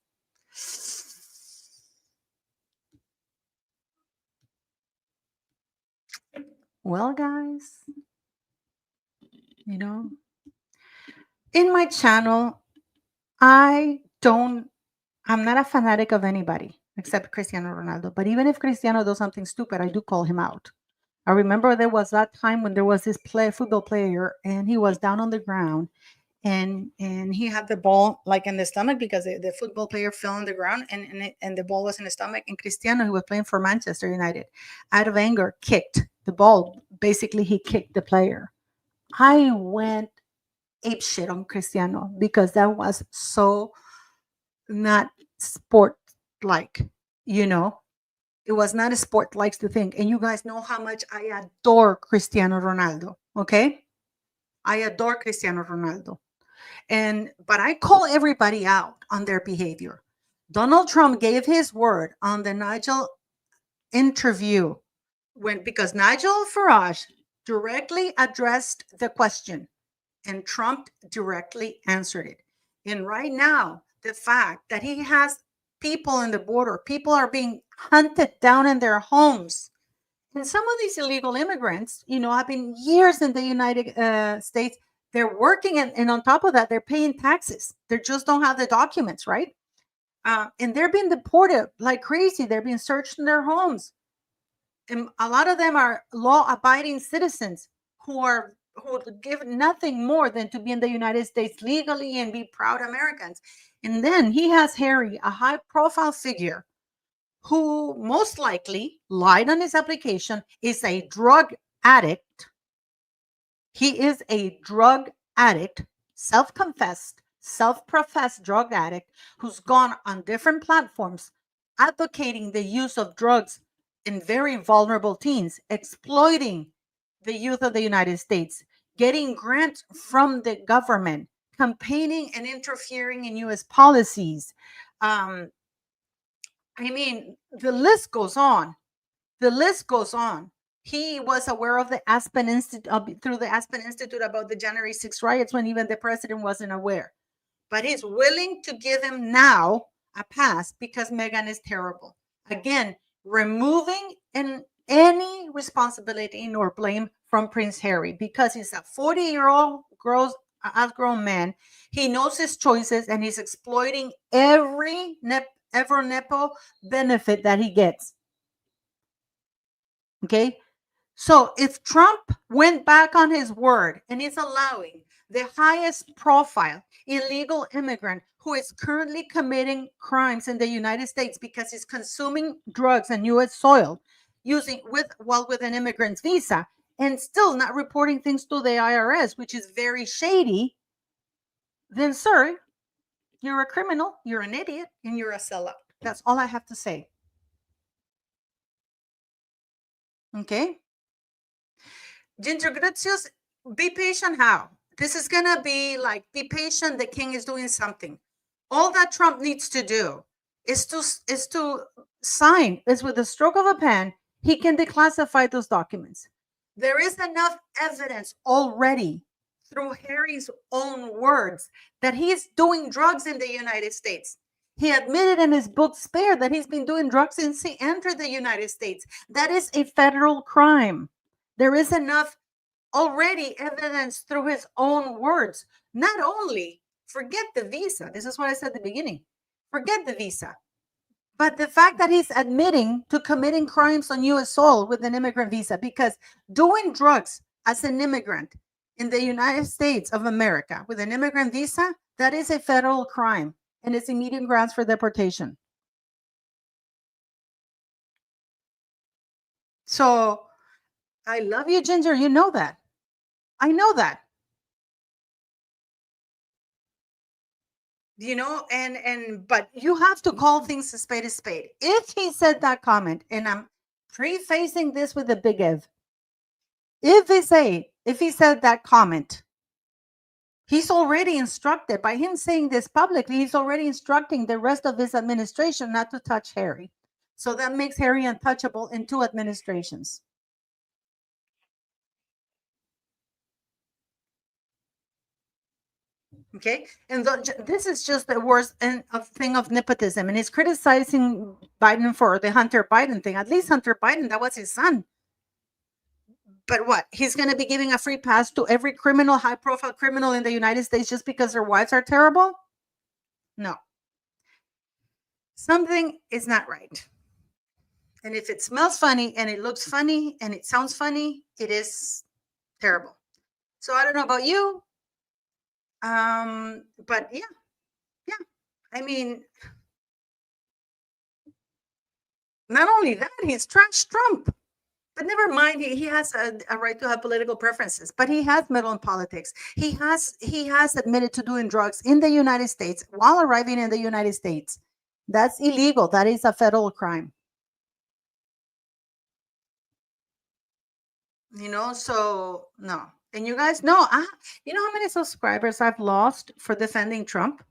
Well, guys, in my channel, I'm not a fanatic of anybody except Cristiano Ronaldo. But even if Cristiano does something stupid, I do call him out. I remember there was that time when there was this football player, and he was down on the ground, and he had the ball like in the stomach because the football player fell on the ground and the ball was in the stomach. And Cristiano, who was playing for Manchester United, out of anger, kicked the ball. Basically, he kicked the player. I went ape shit on Cristiano because that was so not sport like, you know. It was not a sport likes to think. And you guys know how much I adore Cristiano Ronaldo. Okay, I adore Cristiano Ronaldo. But I call everybody out on their behavior. Donald Trump gave his word on the Nigel interview because Nigel Farage directly addressed the question and Trump directly answered it. And right now, the fact that he has people in the border, people are being hunted down in their homes. And some of these illegal immigrants, have been years in the United States. They're working, and on top of that, they're paying taxes. They just don't have the documents, right? And they're being deported like crazy. They're being searched in their homes. And a lot of them are law-abiding citizens who would give nothing more than to be in the United States legally and be proud Americans. And then he has Harry, a high-profile figure, who most likely lied on his application, is a drug addict. He is a drug addict, self-confessed, self-professed drug addict who's gone on different platforms advocating the use of drugs in very vulnerable teens, exploiting the youth of the United States, getting grants from the government, campaigning and interfering in U.S. policies. The list goes on. The list goes on. He was aware of the Aspen Institute, through the Aspen Institute, about the January 6th riots when even the president wasn't aware. But he's willing to give him now a pass because Meghan is terrible. Again, removing any responsibility nor blame from Prince Harry because he's a 40-year-old grown man. He knows his choices and he's exploiting every Nepo benefit that he gets. Okay, so if Trump went back on his word and is allowing the highest profile illegal immigrant who is currently committing crimes in the United States because he's consuming drugs on U.S. soil, with an immigrant's visa, and still not reporting things to the IRS, which is very shady, then, sir, you're a criminal, you're an idiot, and you're a sellout. That's all I have to say. Okay? Ginger Gracious, be patient. How? This is going to be like, be patient. The king is doing something. All that Trump needs to do is to sign. Is with the stroke of a pen, he can declassify those documents. There is enough evidence already through Harry's own words that he's doing drugs in the United States. He admitted in his book Spare that he's been doing drugs since he entered the United States. That is a federal crime. There is enough already evidence through his own words. Not only forget the visa. This is what I said at the beginning. Forget the visa. But the fact that he's admitting to committing crimes on U.S. soil with an immigrant visa, because doing drugs as an immigrant in the United States of America with an immigrant visa, that is a federal crime and it's immediate grounds for deportation. So I love you, Ginger. You know that. I know that. But you have to call things a spade a spade. If he said that comment, and I'm prefacing this with a big if he said that comment, he's already instructed, by him saying this publicly, he's already instructing the rest of his administration not to touch Harry. So that makes Harry untouchable in 2 administrations. Okay, and this is just the worst thing of nepotism, and he's criticizing Biden for the Hunter Biden thing. At least Hunter Biden, that was his son. But what? He's going to be giving a free pass to every criminal, high-profile criminal in the United States just because their wives are terrible? No. Something is not right. And if it smells funny and it looks funny and it sounds funny, it is terrible. So I don't know about you, But yeah, I mean, not only that, he's trashed Trump. But never mind, he has a right to have political preferences, but he has meddled in politics. He has admitted to doing drugs in the United States while arriving in the United States. That's illegal. That is a federal crime. So no. And you guys know, you know how many subscribers I've lost for defending Trump?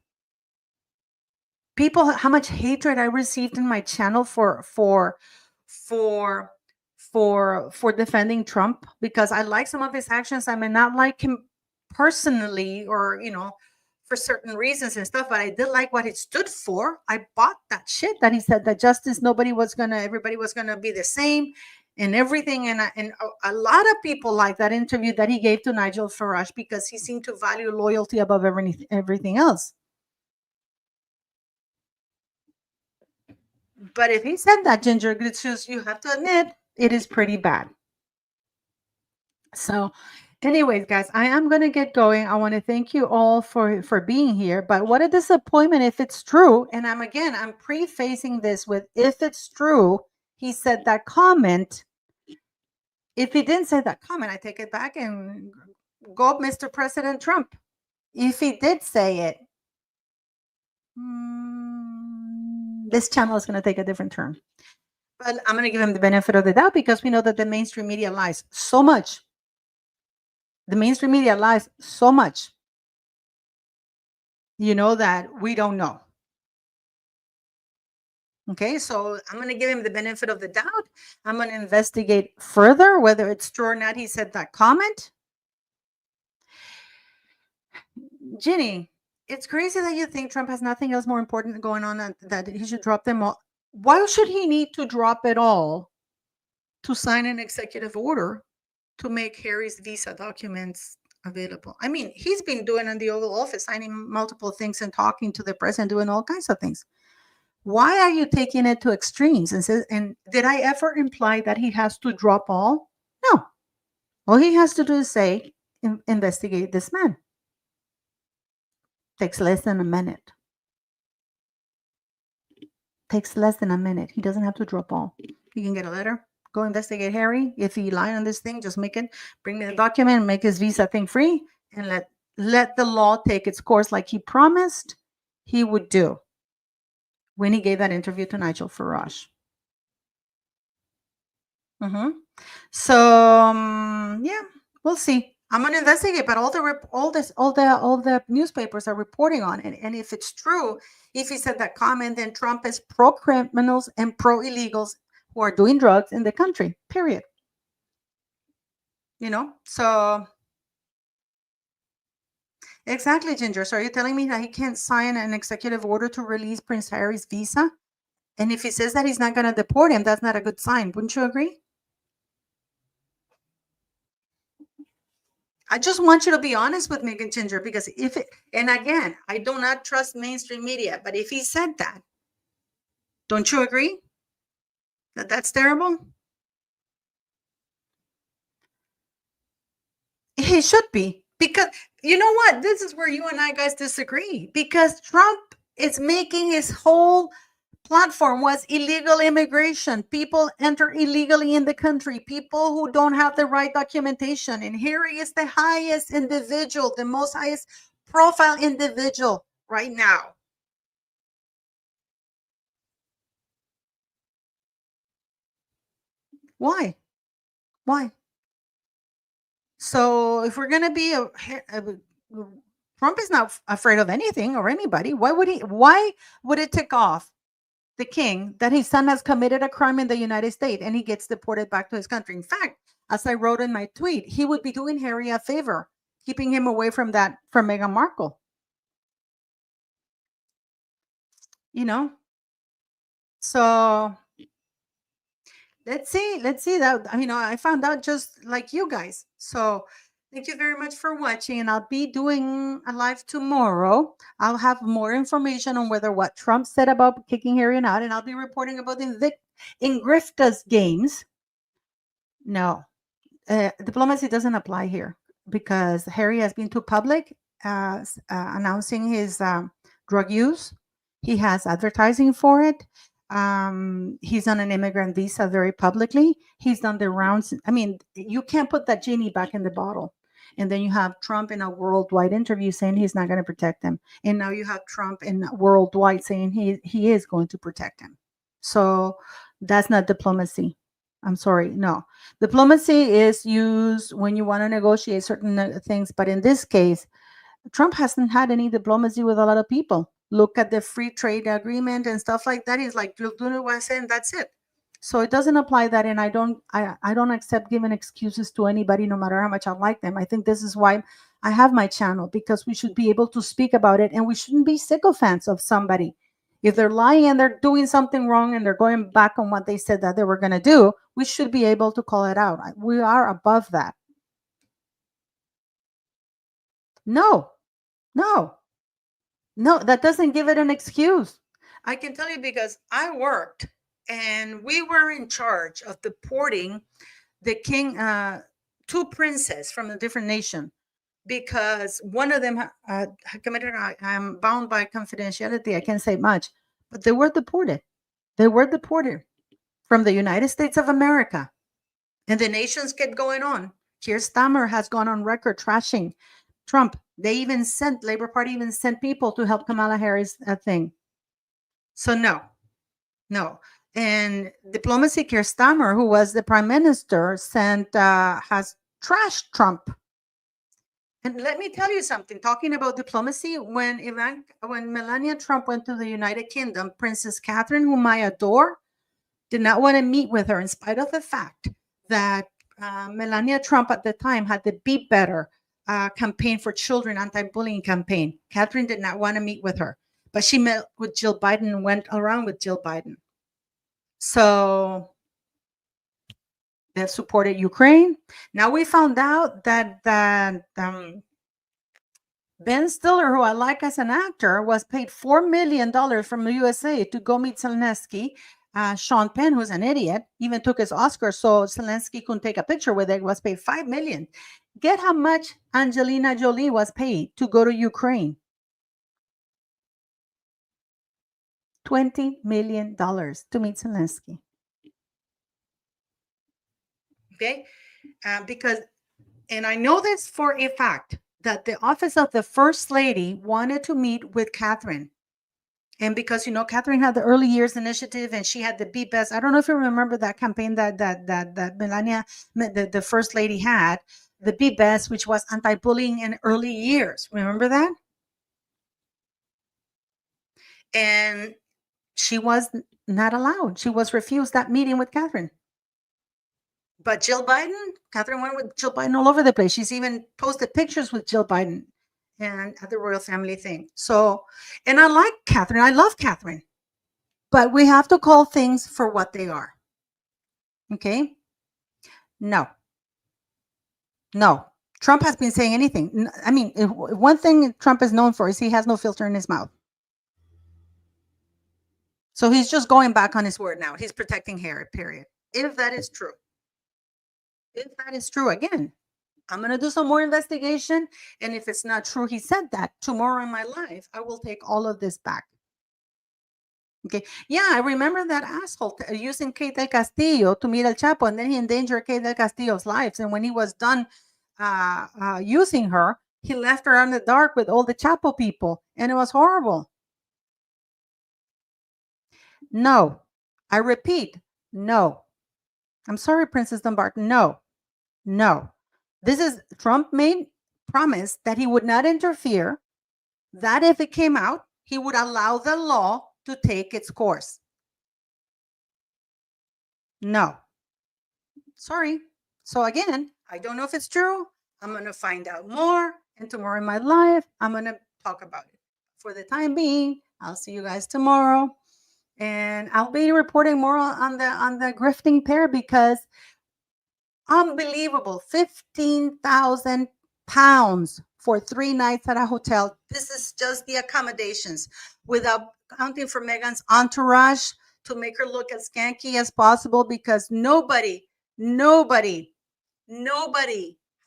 People, how much hatred I received in my channel for defending Trump, because I like some of his actions. I may not like him personally, or for certain reasons and stuff, but I did like what he stood for. I bought that shit that he said, that justice, everybody was gonna be the same and everything. And a lot of people like that interview that he gave to Nigel Farage, because he seemed to value loyalty above everything else. But if he said that, Ginger Good Shoes, you have to admit it is pretty bad. So anyways, guys, I am going to get going. I want to thank you all for being here. But what a disappointment if it's true. And I'm prefacing this with, if it's true, he said that comment. If he didn't say that comment, I take it back and go, Mr. President Trump. If he did say it, this channel is going to take a different turn. But I'm going to give him the benefit of the doubt, because we know that the mainstream media lies so much. The mainstream media lies so much, that we don't know. Okay, so I'm going to give him the benefit of the doubt. I'm going to investigate further whether it's true or not he said that comment. Ginny, it's crazy that you think Trump has nothing else more important going on, that he should drop them all. Why should he need to drop it all to sign an executive order to make Harry's visa documents available? I mean, he's been doing in the Oval Office, signing multiple things and talking to the president, doing all kinds of things. Why are you taking it to extremes? And did I ever imply that he has to drop all? No. All he has to do is say, investigate this man. Takes less than a minute. Takes less than a minute. He doesn't have to drop all. He can get a letter, go investigate Harry. If he lied on this thing, just bring me the document, make his visa thing free, and let the law take its course, like he promised he would do when he gave that interview to Nigel Farage. So yeah, we'll see. I'm going to investigate, but all the newspapers are reporting on it. And if it's true, if he said that comment, then Trump is pro criminals and pro illegals who are doing drugs in the country. Period. So exactly, Ginger. So are you telling me that he can't sign an executive order to release Prince Harry's visa? And if he says that he's not going to deport him, that's not a good sign. Wouldn't you agree? I just want you to be honest with me, Ginger, because and again, I do not trust mainstream media, but if he said that, don't you agree that that's terrible? He should be, because you know what? This is where you and I guys disagree, because Trump is making his whole platform was illegal immigration. People enter illegally in the country, people who don't have the right documentation. And Harry is the highest individual, the most highest profile individual right now. Why? So if we're going to be Trump is not afraid of anything or anybody. Why would it tick off the king that his son has committed a crime in the United States and he gets deported back to his country? In fact, as I wrote in my tweet, he would be doing Harry a favor, keeping him away from Meghan Markle. So let's see that. I found out just like you guys. So thank you very much for watching, and I'll be doing a live tomorrow. I'll have more information on what Trump said about kicking Harry out, and I'll be reporting about Invictus games. No, diplomacy doesn't apply here, because Harry has been too public, announcing his drug use. He has advertising for it. He's on an immigrant visa very publicly. He's done the rounds. I mean, you can't put that genie back in the bottle. And then you have Trump in a worldwide interview saying he's not going to protect him. And now you have Trump in worldwide saying he is going to protect him. So that's not diplomacy. I'm sorry. No. Diplomacy is used when you want to negotiate certain things. But in this case, Trump hasn't had any diplomacy with a lot of people. Look at the free trade agreement and stuff like that. He's like, you'll do what I say, and that's it. So it doesn't apply that, and I don't accept giving excuses to anybody, no matter how much I like them. I think this is why I have my channel, because we should be able to speak about it, and we shouldn't be sycophants of somebody. If they're lying and they're doing something wrong and they're going back on what they said that they were going to do, we should be able to call it out. We are above that. No, that doesn't give it an excuse. I can tell you because I worked and we were in charge of deporting the king, two princes from a different nation, because one of them had committed, I'm bound by confidentiality, I can't say much, but they were deported. They were deported from the United States of America. And the nations kept going on. Keir Starmer has gone on record trashing Trump. They even sent, Labor Party even sent people to help Kamala Harris thing. So no. And diplomacy, Keir Starmer, who was the prime minister, has trashed Trump. And let me tell you something, talking about diplomacy, when Melania Trump went to the United Kingdom, Princess Catherine, whom I adore, did not want to meet with her in spite of the fact that Melania Trump at the time had the Be Better campaign for children, anti-bullying campaign. Catherine did not want to meet with her, but she met with Jill Biden and went around with Jill Biden. So they've supported Ukraine. Now we found out that Ben Stiller, who I like as an actor, was paid $4 million from the USA to go meet Zelensky. Sean Penn, who's an idiot, even took his Oscar so Zelensky couldn't take a picture with it, was paid $5 million. Get how much Angelina Jolie was paid to go to Ukraine. $20 million to meet Zelensky. Okay, because, and I know this for a fact, that the office of the First Lady wanted to meet with Catherine. And because, you know, Catherine had the Early Years Initiative and she had the Be Best. I don't know if you remember that campaign that Melania, the First Lady, had, the Be Best, which was anti-bullying in early years. Remember that? And she was not allowed. She was refused that meeting with Catherine. But Jill Biden, Catherine went with Jill Biden all over the place. She's even posted pictures with Jill Biden and at the royal family thing. So, and I like Catherine. I love Catherine. But we have to call things for what they are. Okay? No. Trump has been saying anything. I mean, one thing Trump is known for is he has no filter in his mouth. So he's just going back on his word now. He's protecting Harry, period. If that is true. If that is true, again, I'm going to do some more investigation. And if it's not true, he said that, tomorrow in my life, I will take all of this back. Okay. Yeah, I remember that asshole using Kate del Castillo to meet El Chapo, and then he endangered Kate del Castillo's lives. And when he was done using her, he left her in the dark with all the Chapo people. And it was horrible. No. I repeat, no. I'm sorry, Princess Dumbarton. No. This is, Trump made promise that he would not interfere, that if it came out, he would allow the law to take its course. No. Sorry. So again, I don't know if it's true. I'm going to find out more. And tomorrow in my life, I'm going to talk about it. For the time being, I'll see you guys tomorrow. And I'll be reporting more on the grifting pair, because unbelievable, 15,000 pounds for 3 nights at a hotel. This is just the accommodations, without counting for Meghan's entourage to make her look as skanky as possible, because nobody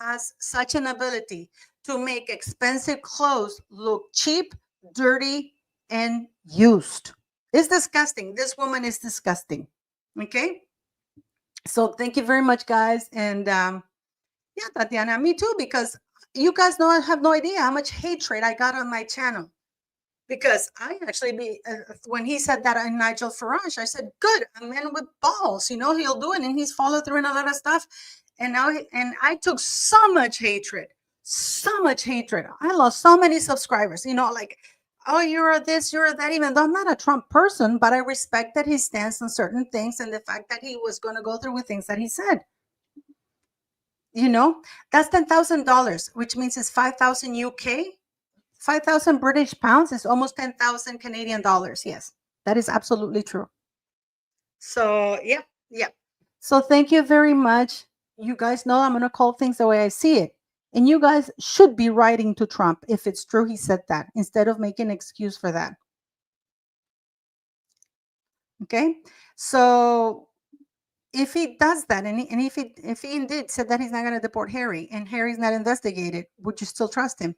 has such an ability to make expensive clothes look cheap, dirty, and used. It's disgusting. This woman is disgusting. Okay. So thank you very much, guys. And yeah, Tatiana, me too, because you guys know I have no idea how much hatred I got on my channel. Because I actually when he said that on Nigel Farage, I said, good, a man with balls, he'll do it, and he's followed through and a lot of stuff. And now, and I took so much hatred. I lost so many subscribers, like, oh, you're this, you're that, even though I'm not a Trump person, but I respected his stance on certain things and the fact that he was going to go through with things that he said. That's $10,000, which means it's 5,000 UK. 5,000 British pounds is almost 10,000 Canadian dollars. Yes, that is absolutely true. So, yeah. So thank you very much. You guys know I'm going to call things the way I see it. And you guys should be writing to Trump if it's true he said that, instead of making an excuse for that. Okay? So if he does that, and if he indeed said that he's not going to deport Harry, and Harry's not investigated, would you still trust him?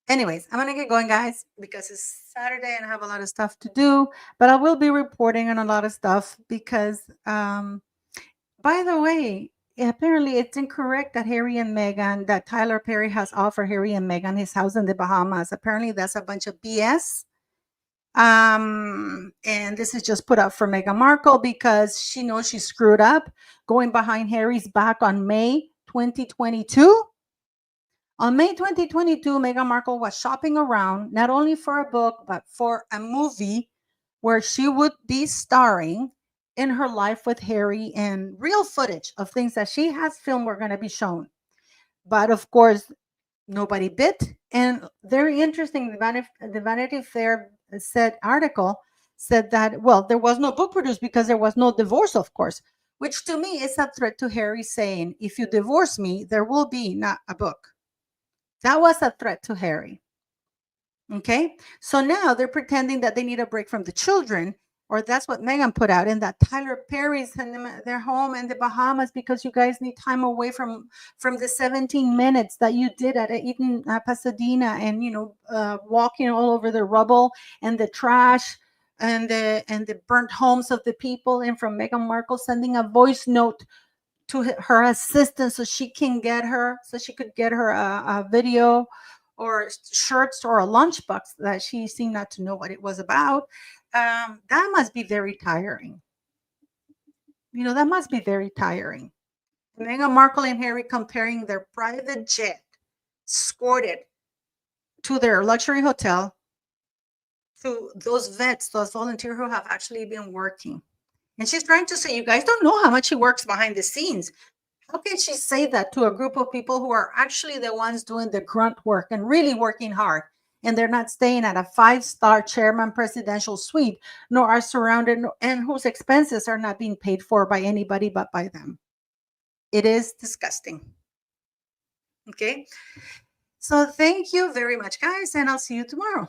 Anyways, I'm going to get going, guys, because it's Saturday and I have a lot of stuff to do. But I will be reporting on a lot of stuff because, by the way, apparently it's incorrect that that Tyler Perry has offered Harry and Meghan his house in the Bahamas. Apparently that's a bunch of BS. And this is just put up for Meghan Markle because she knows she screwed up going behind Harry's back on May 2022. On May 2022, Meghan Markle was shopping around not only for a book, but for a movie where she would be starring in her life with Harry, and real footage of things that she has filmed were going to be shown. But of course, nobody bit. And very interesting, the Vanity Fair article said that, well, there was no book produced because there was no divorce, of course, which to me is a threat to Harry, saying, if you divorce me, there will be not a book. That was a threat to Harry. Okay, so now they're pretending that they need a break from the children, or that's what Meghan put out, and that Tyler Perry's their home in the Bahamas because you guys need time away from the 17 minutes that you did at Eden, Pasadena, and walking all over the rubble and the trash and the burnt homes of the people, and from Meghan Markle sending a voice note to her assistant so she could get her a video or shirts or a lunchbox that she seemed not to know what it was about. That must be very tiring. That must be very tiring. Meghan Markle and Harry comparing their private jet escorted to their luxury hotel to those vets, those volunteers who have actually been working. And she's trying to say, you guys don't know how much she works behind the scenes. How can she say that to a group of people who are actually the ones doing the grunt work and really working hard? And they're not staying at a 5-star chairman presidential suite, nor are surrounded, and whose expenses are not being paid for by anybody but by them. It is disgusting. Okay. So thank you very much, guys. And I'll see you tomorrow.